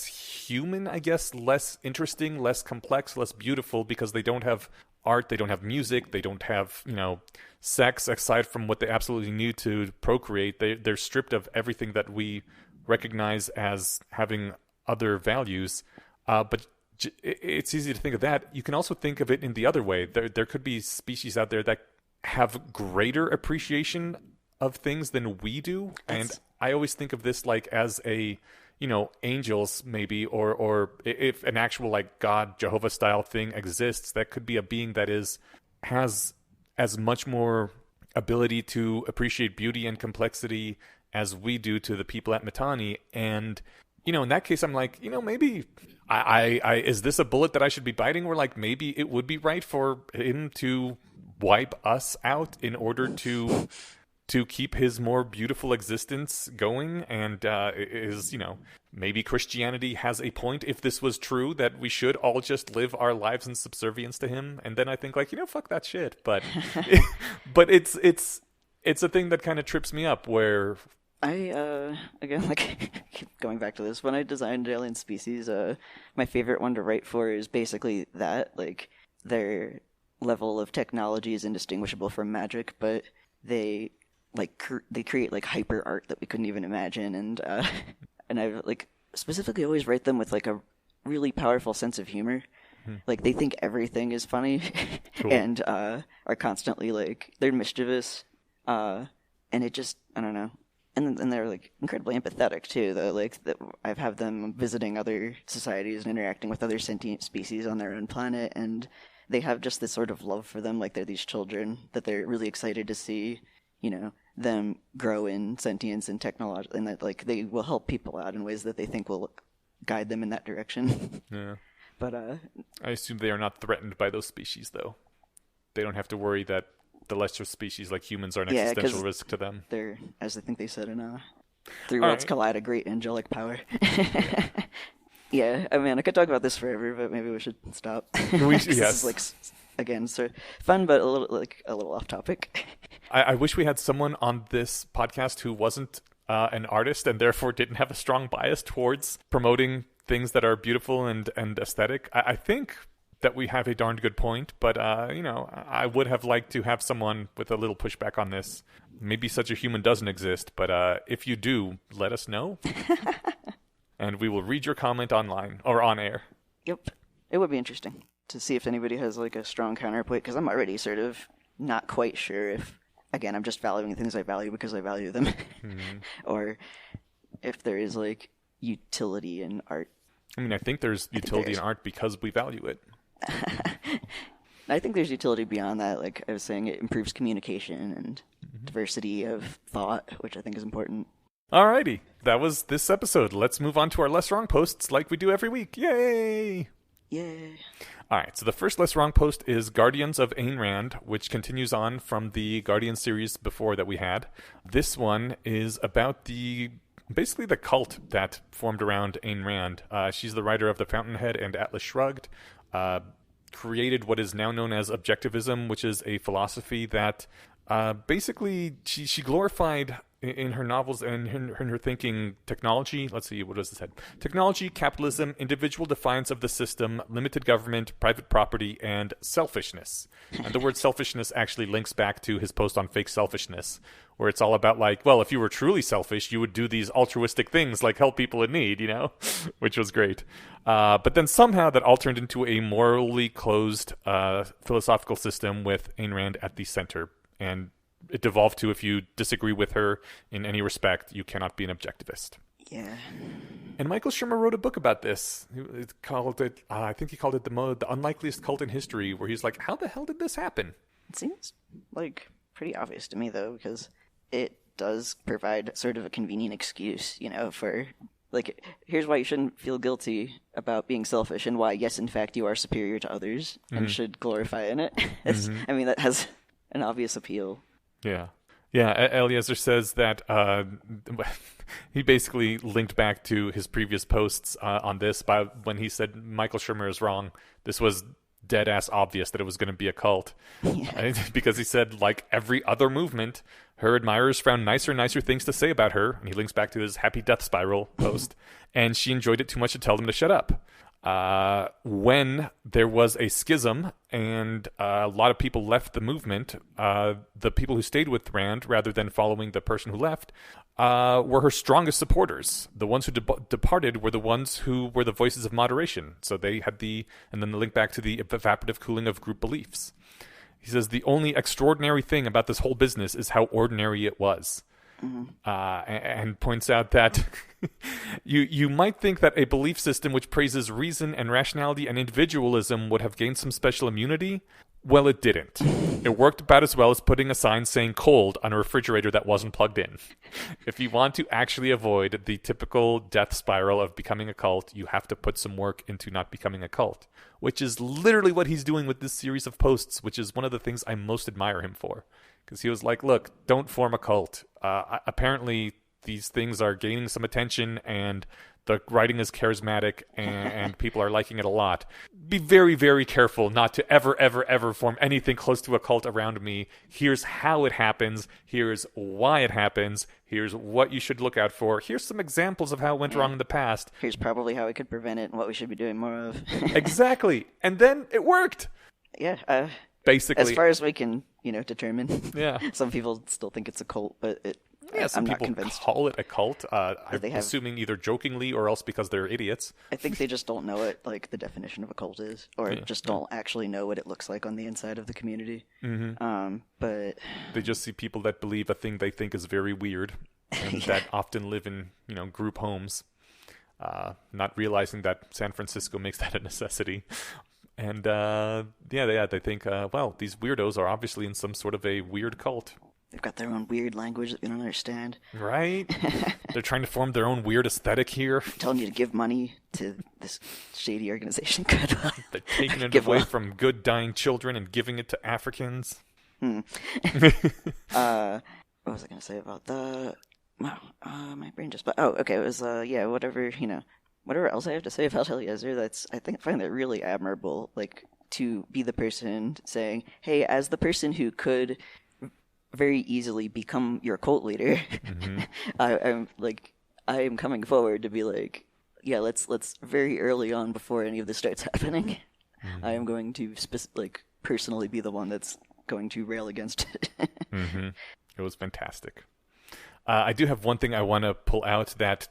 human, I guess, less interesting, less complex, less beautiful, because they don't have art, they don't have music, they don't have, sex aside from what they absolutely need to procreate. They're stripped of everything that we recognize as having other values. But it's easy to think of that. You can also think of it in the other way. There could be species out there that have greater appreciation of things than we do. And I always think of this like as a, angels maybe, or if an actual like God, Jehovah style thing exists, that could be a being that has as much more ability to appreciate beauty and complexity as we do to the people at Mitanni. And, in that case, I'm like, maybe I is this a bullet that I should be biting? Where like maybe it would be right for him to wipe us out in order to keep his more beautiful existence going, and maybe Christianity has a point if this was true, that we should all just live our lives in subservience to him. And then I think like, fuck that shit. But but it's a thing that kind of trips me up, where I again, like, keep going back to this. When I designed alien species, my favorite one to write for is basically that, like, their level of technology is indistinguishable from magic, but they they create like hyper art that we couldn't even imagine, and I like specifically always write them with like a really powerful sense of humor. Like they think everything is funny, cool. And are constantly like they're mischievous, and it just I don't know. And they're like incredibly empathetic too. Though, like I've had them visiting other societies and interacting with other sentient species on their own planet, and they have just this sort of love for them. Like they're these children that they're really excited to see, them grow in sentience and technology, and that like they will help people out in ways that they think will guide them in that direction. Yeah. But I assume they are not threatened by those species, though. They don't have to worry that the lesser species like humans are an existential risk to them. They're, as I think they said in Three Worlds Collide, a great angelic power. Yeah, I mean, I could talk about this forever, but maybe we should stop. Yes. This is like, again, sort of fun, but a little off topic. I wish we had someone on this podcast who wasn't an artist and therefore didn't have a strong bias towards promoting things that are beautiful and aesthetic. I think that we have a darned good point, but I would have liked to have someone with a little pushback on this. Maybe such a human doesn't exist, but if you do, let us know. And we will read your comment online or on air. Yep. It would be interesting to see if anybody has like a strong counterpoint, because I'm already sort of not quite sure if, again, I'm just valuing things I value because I value them, or if there is like utility in art. I mean, I think there's utility in art because we value it. I think there's utility beyond that. Like I was saying, it improves communication and diversity of thought, which I think is important. Alrighty, that was this episode. Let's move on to our Less Wrong posts like we do every week. Yay! Yay! Alright, so the first Less Wrong post is Guardians of Ayn Rand, which continues on from the Guardian series before that we had. This one is about basically the cult that formed around Ayn Rand. She's the writer of The Fountainhead and Atlas Shrugged, created what is now known as Objectivism, which is a philosophy that Basically, she glorified in her novels and in her thinking technology. Let's see, what does this say? Technology, capitalism, individual defiance of the system, limited government, private property, and selfishness. And the word selfishness actually links back to his post on fake selfishness, where it's all about like, well, if you were truly selfish, you would do these altruistic things like help people in need, which was great. But then somehow that all turned into a morally closed philosophical system with Ayn Rand at the center. And it devolved to, if you disagree with her in any respect, you cannot be an objectivist. Yeah. And Michael Shermer wrote a book about this. It's called it, I think he called it the unlikeliest cult in history, where he's like, how the hell did this happen? It seems like pretty obvious to me, though, because it does provide sort of a convenient excuse, for, like, here's why you shouldn't feel guilty about being selfish and why, yes, in fact, you are superior to others and should glorify in it. I mean, that has an obvious appeal. Yeah. Eliezer says that he basically linked back to his previous posts on this by when he said Michael Shermer is wrong. This was dead ass obvious that it was going to be a cult. Yeah. Because he said, like every other movement, her admirers found nicer and nicer things to say about her. And he links back to his Happy Death Spiral post. And she enjoyed it too much to tell them to shut up. When there was a schism and a lot of people left the movement, the people who stayed with Rand, rather than following the person who left, were her strongest supporters. The ones who departed were the ones who were the voices of moderation. So they had and then the link back to the evaporative cooling of group beliefs. He says the only extraordinary thing about this whole business is how ordinary it was. And points out that you might think that a belief system which praises reason and rationality and individualism would have gained some special immunity. Well, it didn't. It worked about as well as putting a sign saying cold on a refrigerator that wasn't plugged in. If you want to actually avoid the typical death spiral of becoming a cult, you have to put some work into not becoming a cult, which is literally what he's doing with this series of posts, which is one of the things I most admire him for. Because he was like, look, don't form a cult. Apparently, these things are gaining some attention, and the writing is charismatic, and people are liking it a lot. Be very, very careful not to ever, ever, ever form anything close to a cult around me. Here's how it happens. Here's why it happens. Here's what you should look out for. Here's some examples of how it went wrong in the past. Here's probably how we could prevent it and what we should be doing more of. Exactly. And then it worked. Yeah. Basically. As far as we can, determine. Yeah. Some people still think it's a cult, but some I'm people not convinced. Call it a cult. I'm assuming either jokingly or else because they're idiots. I think they just don't know what the definition of a cult is, or just don't actually know what it looks like on the inside of the community. Mm-hmm. But they just see people that believe a thing they think is very weird, and that often live in group homes, not realizing that San Francisco makes that a necessity. And they think, well, these weirdos are obviously in some sort of a weird cult. They've got their own weird language that we don't understand. Right? They're trying to form their own weird aesthetic here. Telling you to give money to this shady organization. Good. They're taking it away from good dying children and giving it to Africans. What was I going to say about the... my brain just... okay, it was, whatever else I have to say about Eliezer, I find that really admirable, to be the person saying, hey, as the person who could very easily become your cult leader, I am coming forward to be like, yeah, let's very early on before any of this starts happening, I am going to personally be the one that's going to rail against it. It was fantastic. I do have one thing I want to pull out that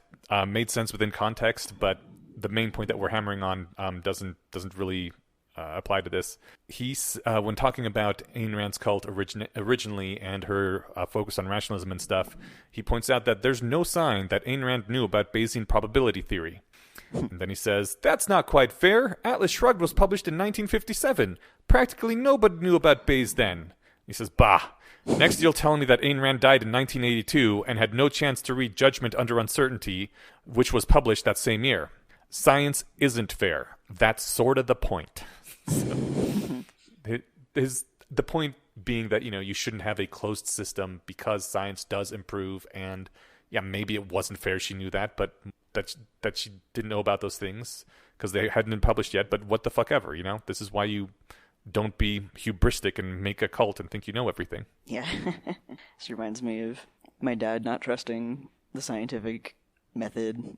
made sense within context, but the main point that we're hammering on doesn't really apply to this. He's when talking about Ayn Rand's cult originally and her focus on rationalism and stuff, he points out that there's no sign that Ayn Rand knew about Bayesian probability theory. And then he says, that's not quite fair. Atlas Shrugged was published in 1957. Practically nobody knew about Bayes then. He says, bah. Next you'll tell me that Ayn Rand died in 1982 and had no chance to read Judgment Under Uncertainty, which was published that same year. Science isn't fair. That's sort of the point. The point being that, you shouldn't have a closed system because science does improve, and yeah, maybe it wasn't fair she knew that, but that she didn't know about those things because they hadn't been published yet, but what the fuck ever, This is why you don't be hubristic and make a cult and think you know everything. Yeah. This reminds me of my dad not trusting the scientific method,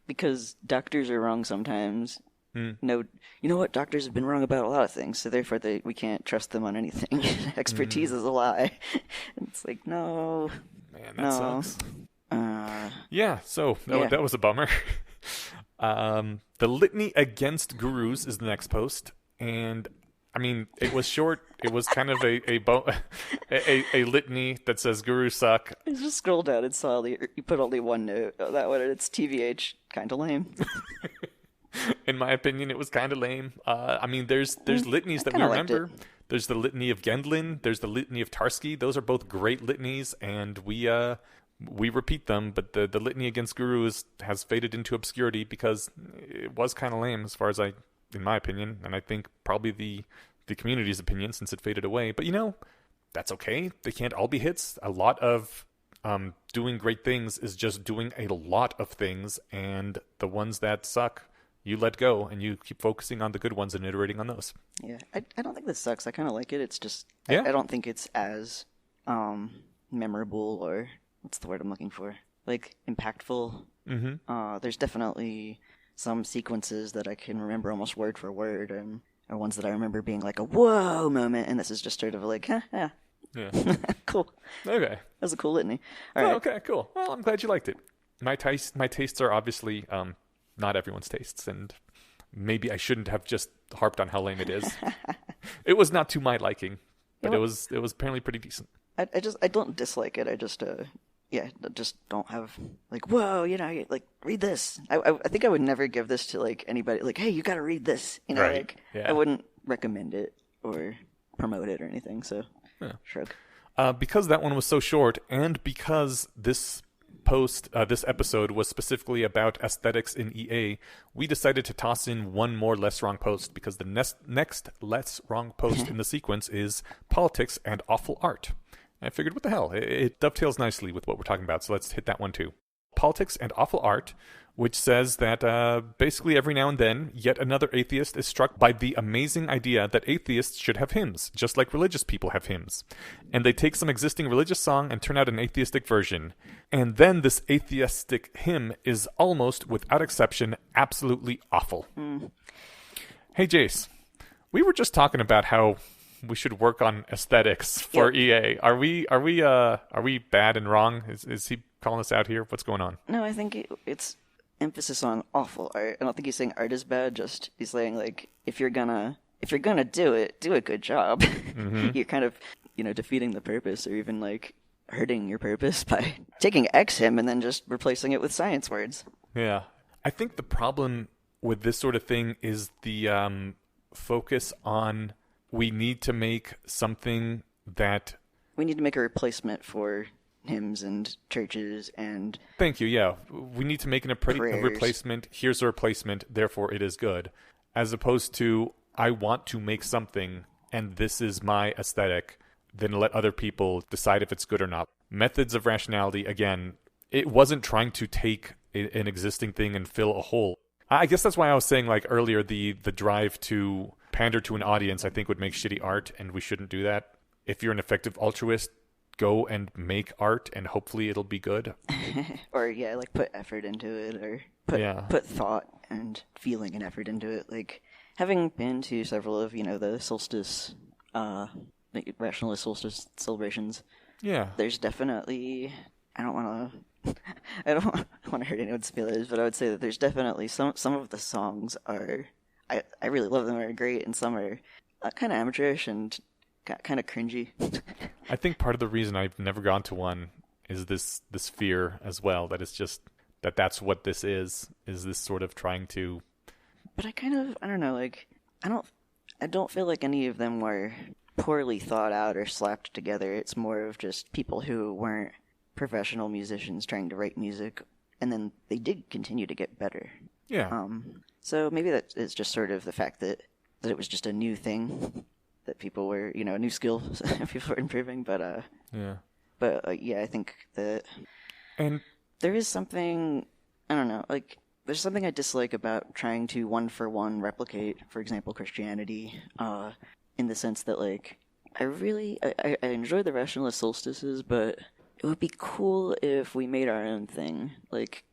because doctors are wrong sometimes. No, you know what? Doctors have been wrong about a lot of things, so therefore we can't trust them on anything. Expertise is a lie. And it's like, no. Man, that sucks. That was a bummer. The litany against gurus is the next post, and I mean, it was short. It was kind of a litany that says gurus suck. I just scrolled down and saw you put only one note. Oh, that one, and it's TVH, kind of lame. In my opinion, it was kind of lame. I mean, there's litanies that we remember. There's the litany of Gendlin. There's the litany of Tarski. Those are both great litanies, and we repeat them. But the litany against gurus has faded into obscurity because it was kind of lame, as far as in my opinion, and I think probably the community's opinion, since it faded away. But that's okay. They can't all be hits. A lot of doing great things is just doing a lot of things, and the ones that suck, you let go, and you keep focusing on the good ones and iterating on those. Yeah, I don't think this sucks. I kind of like it. It's just, I don't think it's as memorable, or what's the word I'm looking for? Like, impactful. Mm-hmm. There's definitely some sequences that I can remember almost word for word, and are ones that I remember being like a whoa moment, and this is just sort of like, yeah. Cool. Okay. That was a cool litany. All right. Okay, cool. Well, I'm glad you liked it. My tastes are obviously not everyone's tastes, and maybe I shouldn't have just harped on how lame it is. It was not to my liking, but it was apparently pretty decent. I don't dislike it. I just just don't have like, whoa, like, read this. I think I would never give this to like anybody. Like, hey, you got to read this. Right. Yeah. I wouldn't recommend it or promote it or anything. So, shrug. Because that one was so short, and because this episode was specifically about aesthetics in EA, we decided to toss in one more less wrong post, because the next less wrong post in the sequence is politics and awful art. And I figured, what the hell? It dovetails nicely with what we're talking about, so let's hit that one too. Politics and awful art, which says that basically every now and then, yet another atheist is struck by the amazing idea that atheists should have hymns, just like religious people have hymns. And they take some existing religious song and turn out an atheistic version. And then this atheistic hymn is almost, without exception, absolutely awful. Hey, Jace, we were just talking about how we should work on aesthetics for EA. Are we bad and wrong? Is he calling us out here? What's going on? No, I think it's emphasis on awful art. I don't think he's saying art is bad. Just he's saying, like, if you're gonna do it, do a good job. Mm-hmm. You're kind of defeating the purpose, or even like hurting your purpose by taking X hymn and then just replacing it with science words. Yeah, I think the problem with this sort of thing is the focus on, we need to make something that... We need to make a replacement for hymns and churches and... Thank you, yeah. We need to make a replacement. Here's a replacement, therefore it is good. As opposed to, I want to make something, and this is my aesthetic, then let other people decide if it's good or not. Methods of rationality, again, it wasn't trying to take an existing thing and fill a hole. I guess that's why I was saying, like, earlier, the drive to pander to an audience, I think, would make shitty art, and we shouldn't do that. If you're an effective altruist, go and make art, and hopefully it'll be good. Or, like, put effort into it, or put thought and feeling and effort into it. Like, having been to several of, the solstice, like, rationalist solstice celebrations, there's definitely... I don't want to hurt anyone's feelings, but I would say that there's definitely some of the songs are... I really love them, are great, and some are kind of amateurish and kind of cringy. I think part of the reason I've never gone to one is this fear as well, that it's just that's what this is this sort of trying to... But I don't know, like, I don't feel like any of them were poorly thought out or slapped together. It's more of just people who weren't professional musicians trying to write music, and then they did continue to get better. Yeah. So maybe that is just sort of the fact that it was just a new thing, that people were, a new skill people were improving, but I think that... And there is something, I don't know, like, there's something I dislike about trying to one-for-one replicate, for example, Christianity, in the sense that, like, I enjoy the rationalist solstices, but it would be cool if we made our own thing. Like,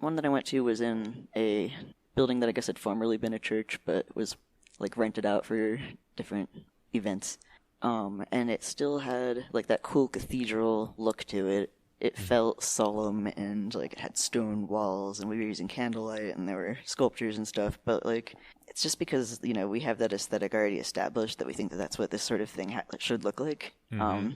one that I went to was in a building that I guess had formerly been a church, but was, like, rented out for different events. And it still had, like, that cool cathedral look to it. It felt solemn, and, like, it had stone walls, and we were using candlelight, and there were sculptures and stuff, but, like, it's just because, you know, we have that aesthetic already established that we think that that's what this sort of thing should look like. I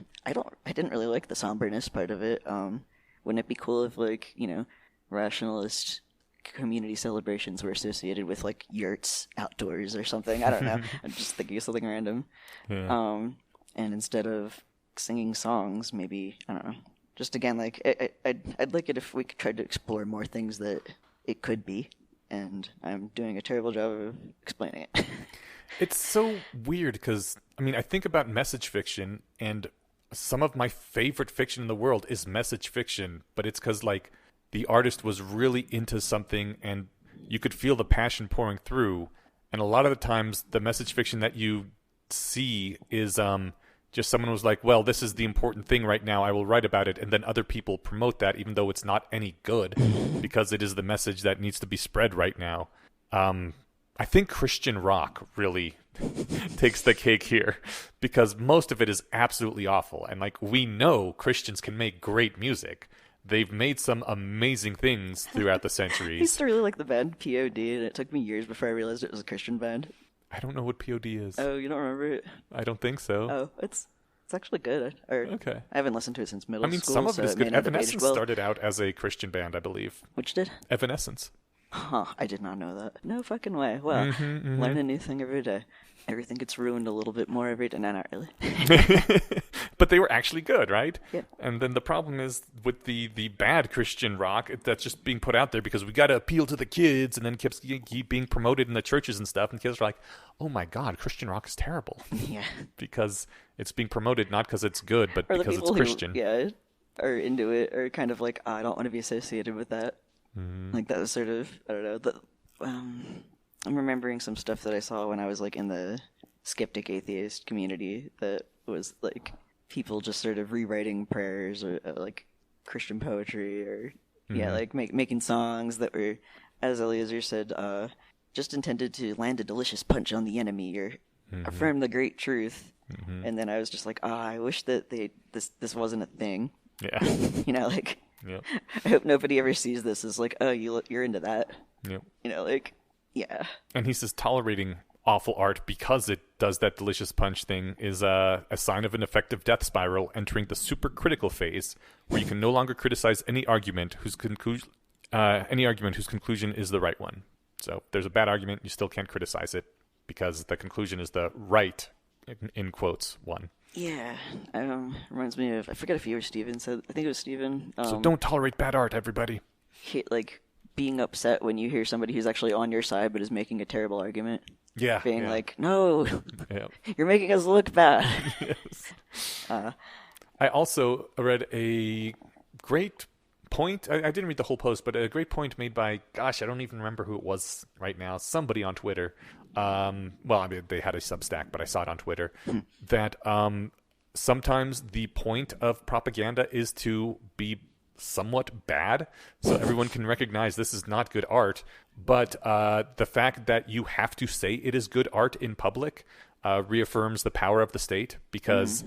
didn't really like the somberness part of it. Wouldn't it be cool if, like, you know, rationalist community celebrations were associated with, like, yurts outdoors or something? I don't know. I'm just thinking of something random. Yeah. And instead of singing songs, maybe, I don't know. Just again, like, I'd like it if we tried to explore more things that it could be, and I'm doing a terrible job of explaining it. It's so weird because, I mean, I think about message fiction, and some of my favorite fiction in the world is message fiction, but it's because, like, the artist was really into something, and you could feel the passion pouring through, and a lot of the times, the message fiction that you see is, just someone was like, well, this is the important thing right now, I will write about it, and then other people promote that even though it's not any good because it is the message that needs to be spread right now. I think Christian rock really takes the cake here because most of it is absolutely awful. And, like, we know Christians can make great music. They've made some amazing things throughout the I centuries. used to really like the band POD, and it took me years before I realized it was a Christian band. I don't know what POD is. Oh, you don't remember it? I don't think so. Oh, it's actually good. Okay. I haven't listened to it since middle school. I mean, some of it is good. May not have aged Evanescence well. started out as a Christian band, I believe. Which did? Evanescence. Huh, I did not know that. No fucking way. Well, learn a new thing every day. Everything gets ruined a little bit more every day. No, not really. But they were actually good, right? Yeah. And then the problem is with the bad Christian rock that's just being put out there because we got to appeal to the kids, and then keep being promoted in the churches and stuff. And kids are like, "Oh my God, Christian rock is terrible." Yeah. Because it's being promoted not because it's good, but Or the because it's people Christian. Who, are into it, are kind of like, I don't want to be associated with that. Like, that was sort of, I don't know. I'm remembering some stuff that I saw when I was, like, in the skeptic atheist community that was, like, people just sort of rewriting prayers or, like, Christian poetry or, like, making songs that were, as Eliezer said, just intended to land a delicious punch on the enemy or affirm the great truth. And then I was just like, I wish that this wasn't a thing. Yeah. You know, like, Yep. I hope nobody ever sees this as like, oh, you're into that. Yep. You know, like, yeah. And he says tolerating awful art because it does that delicious punch thing is a sign of an effective death spiral entering the supercritical phase, where you can no longer criticize any argument whose conclusion is the right one. So if there's a bad argument, you still can't criticize it because the conclusion is the right, in quotes, one. Yeah, reminds me of, I forget if you or Steven said, I think it was Steven. So don't tolerate bad art, everybody. Like, being upset when you hear somebody who's actually on your side but is making a terrible argument. Yeah. Being like, no, Yeah. you're making us look bad. Yes. I also read a great point. I didn't read the whole post, but a great point made by, gosh, I don't even remember who it was right now. Somebody on Twitter. Well, I mean, they had a Substack, but I saw it on Twitter. That sometimes the point of propaganda is to be somewhat bad, so everyone can recognize this is not good art. But the fact that you have to say it is good art in public reaffirms the power of the state, because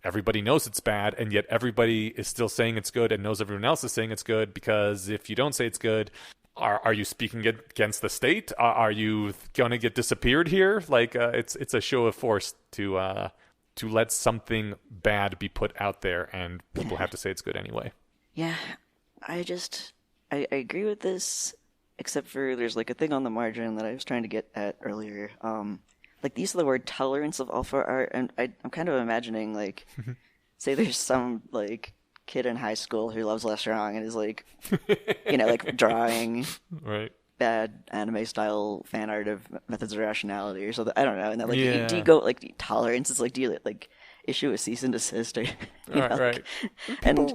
everybody knows it's bad, and yet everybody is still saying it's good and knows everyone else is saying it's good, because if you don't say it's good, are you speaking against the state? Are you going to get disappeared here? Like, it's a show of force to let something bad be put out there, and people have to say it's good anyway. Yeah, I agree with this, except for there's like a thing on the margin that I was trying to get at earlier. Like, the use of the word tolerance of alpha art, and I'm kind of imagining, like, say there's some, like, kid in high school who loves Les Strong and is, like, you know, like, drawing Right. bad anime-style fan art of Methods of Rationality or something. I don't know. And then, like, Yeah. do you go, like, tolerance is, like, do you, like, issue a cease and desist or you know, Right.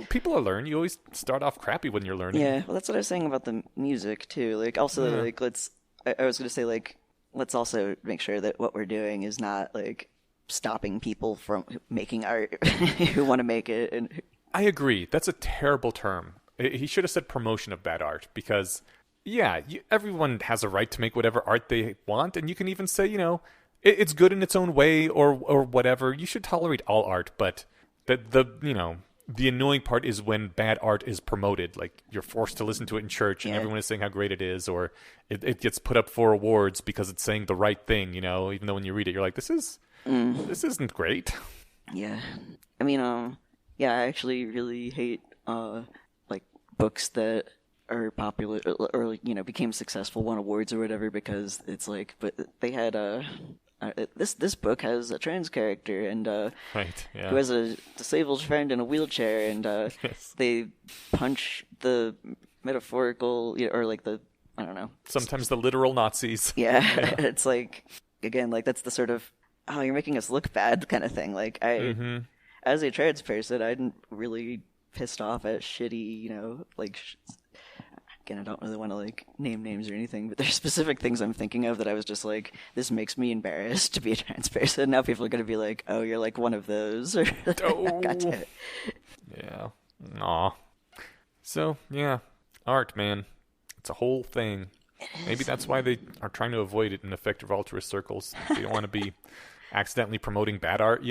People are learning. You always start off crappy when you're learning. Yeah, well, that's what I was saying about the music too. Like, also, like, I was gonna say, like, let's also make sure that what we're doing is not like stopping people from making art who want to make it. And I agree. That's a terrible term. He should have said promotion of bad art because, yeah, everyone has a right to make whatever art they want, and you can even say, it's good in its own way or whatever. You should tolerate all art, but the annoying part is when bad art is promoted. Like, you're forced to listen to it in church, and everyone is saying how great it is, or it gets put up for awards because it's saying the right thing. Even though when you read it, you're like, this isn't great. Yeah, I mean, I actually really hate like books that are popular or became successful, won awards or whatever, because it's like, but they had this book has a trans character and right, yeah, who has a disabled friend in a wheelchair, and yes. They punch the metaphorical or like the, I don't know, sometimes the literal Nazis. Yeah. It's like, again, like, that's the sort of, oh, you're making us look bad kind of thing. Like, as a trans person, I'm really pissed off at shitty, like, again, I don't really want to, like, name names or anything, but there's specific things I'm thinking of that I was just like, this makes me embarrassed to be a trans person. Now people are going to be like, oh, you're like one of those. Or, oh. God damn it. Yeah. Aw. So, yeah. Art, man. It's a whole thing. Maybe that's why they are trying to avoid it in effective altruist circles. They don't want to be accidentally promoting bad art,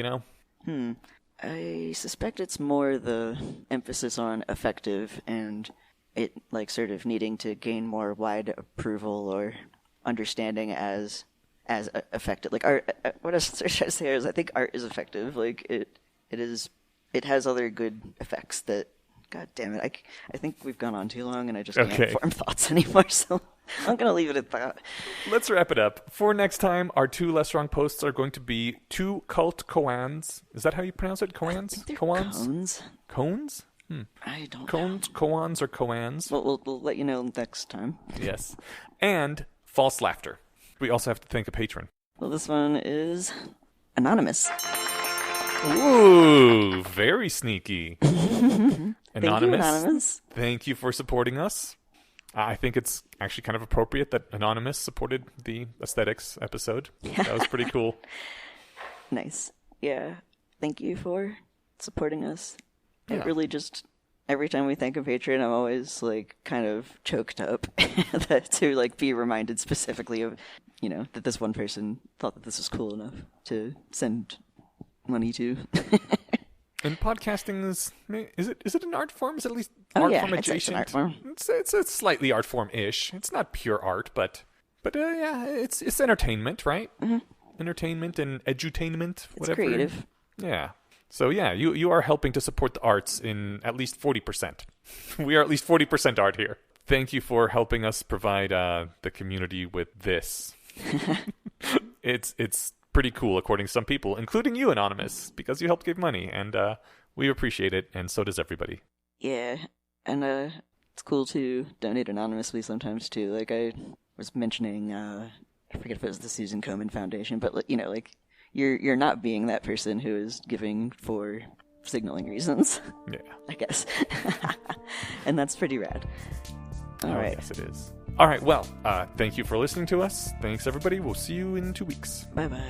I suspect it's more the emphasis on effective and it, like, sort of needing to gain more wide approval or understanding as effective. Like, art, what I was trying to say is I think art is effective. Like, it has other good effects that, God damn it, I think we've gone on too long and I just can't form thoughts anymore, so I'm going to leave it at that. Let's wrap it up. For next time, our 2 Less Wrong posts are going to be 2 cult koans. Is that how you pronounce it? Koans? Koans? Cones? I don't Cones, know. koans, or koans? We'll let you know next time. Yes. And false laughter. We also have to thank a patron. Well, this one is Anonymous. Ooh, very sneaky. Thank you, Anonymous. Thank you for supporting us. I think it's actually kind of appropriate that Anonymous supported the aesthetics episode. That was pretty cool. Nice. Yeah. Thank you for supporting us. Yeah. It really just, every time we thank a patron, I'm always, like, kind of choked up to, like, be reminded specifically of, that this one person thought that this was cool enough to send money to. And podcasting is it an art form? Is it at least art form adjacent? It's an art form. It's slightly art form-ish. It's not pure art, but yeah, it's entertainment, right? Mm-hmm. Entertainment and edutainment, whatever. It's creative. Yeah. So yeah, you are helping to support the arts in at least 40%. We are at least 40% art here. Thank you for helping us provide the community with this. It's pretty cool, according to some people, including you, Anonymous, because you helped give money, and we appreciate it, and so does everybody. Yeah, and it's cool to donate anonymously sometimes too. Like, I was mentioning, I forget if it was the Susan Komen Foundation, but like, you're not being that person who is giving for signaling reasons. Yeah, I guess, and that's pretty rad. All right. Yes, it is. All right, well, thank you for listening to us. Thanks, everybody. We'll see you in 2 weeks. Bye-bye.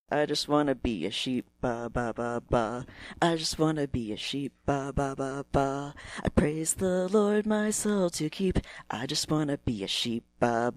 I just wanna be a sheep, ba ba ba ba. I just wanna be a sheep, ba ba ba ba. I praise the Lord my soul to keep. I just wanna be a sheep, ba ba.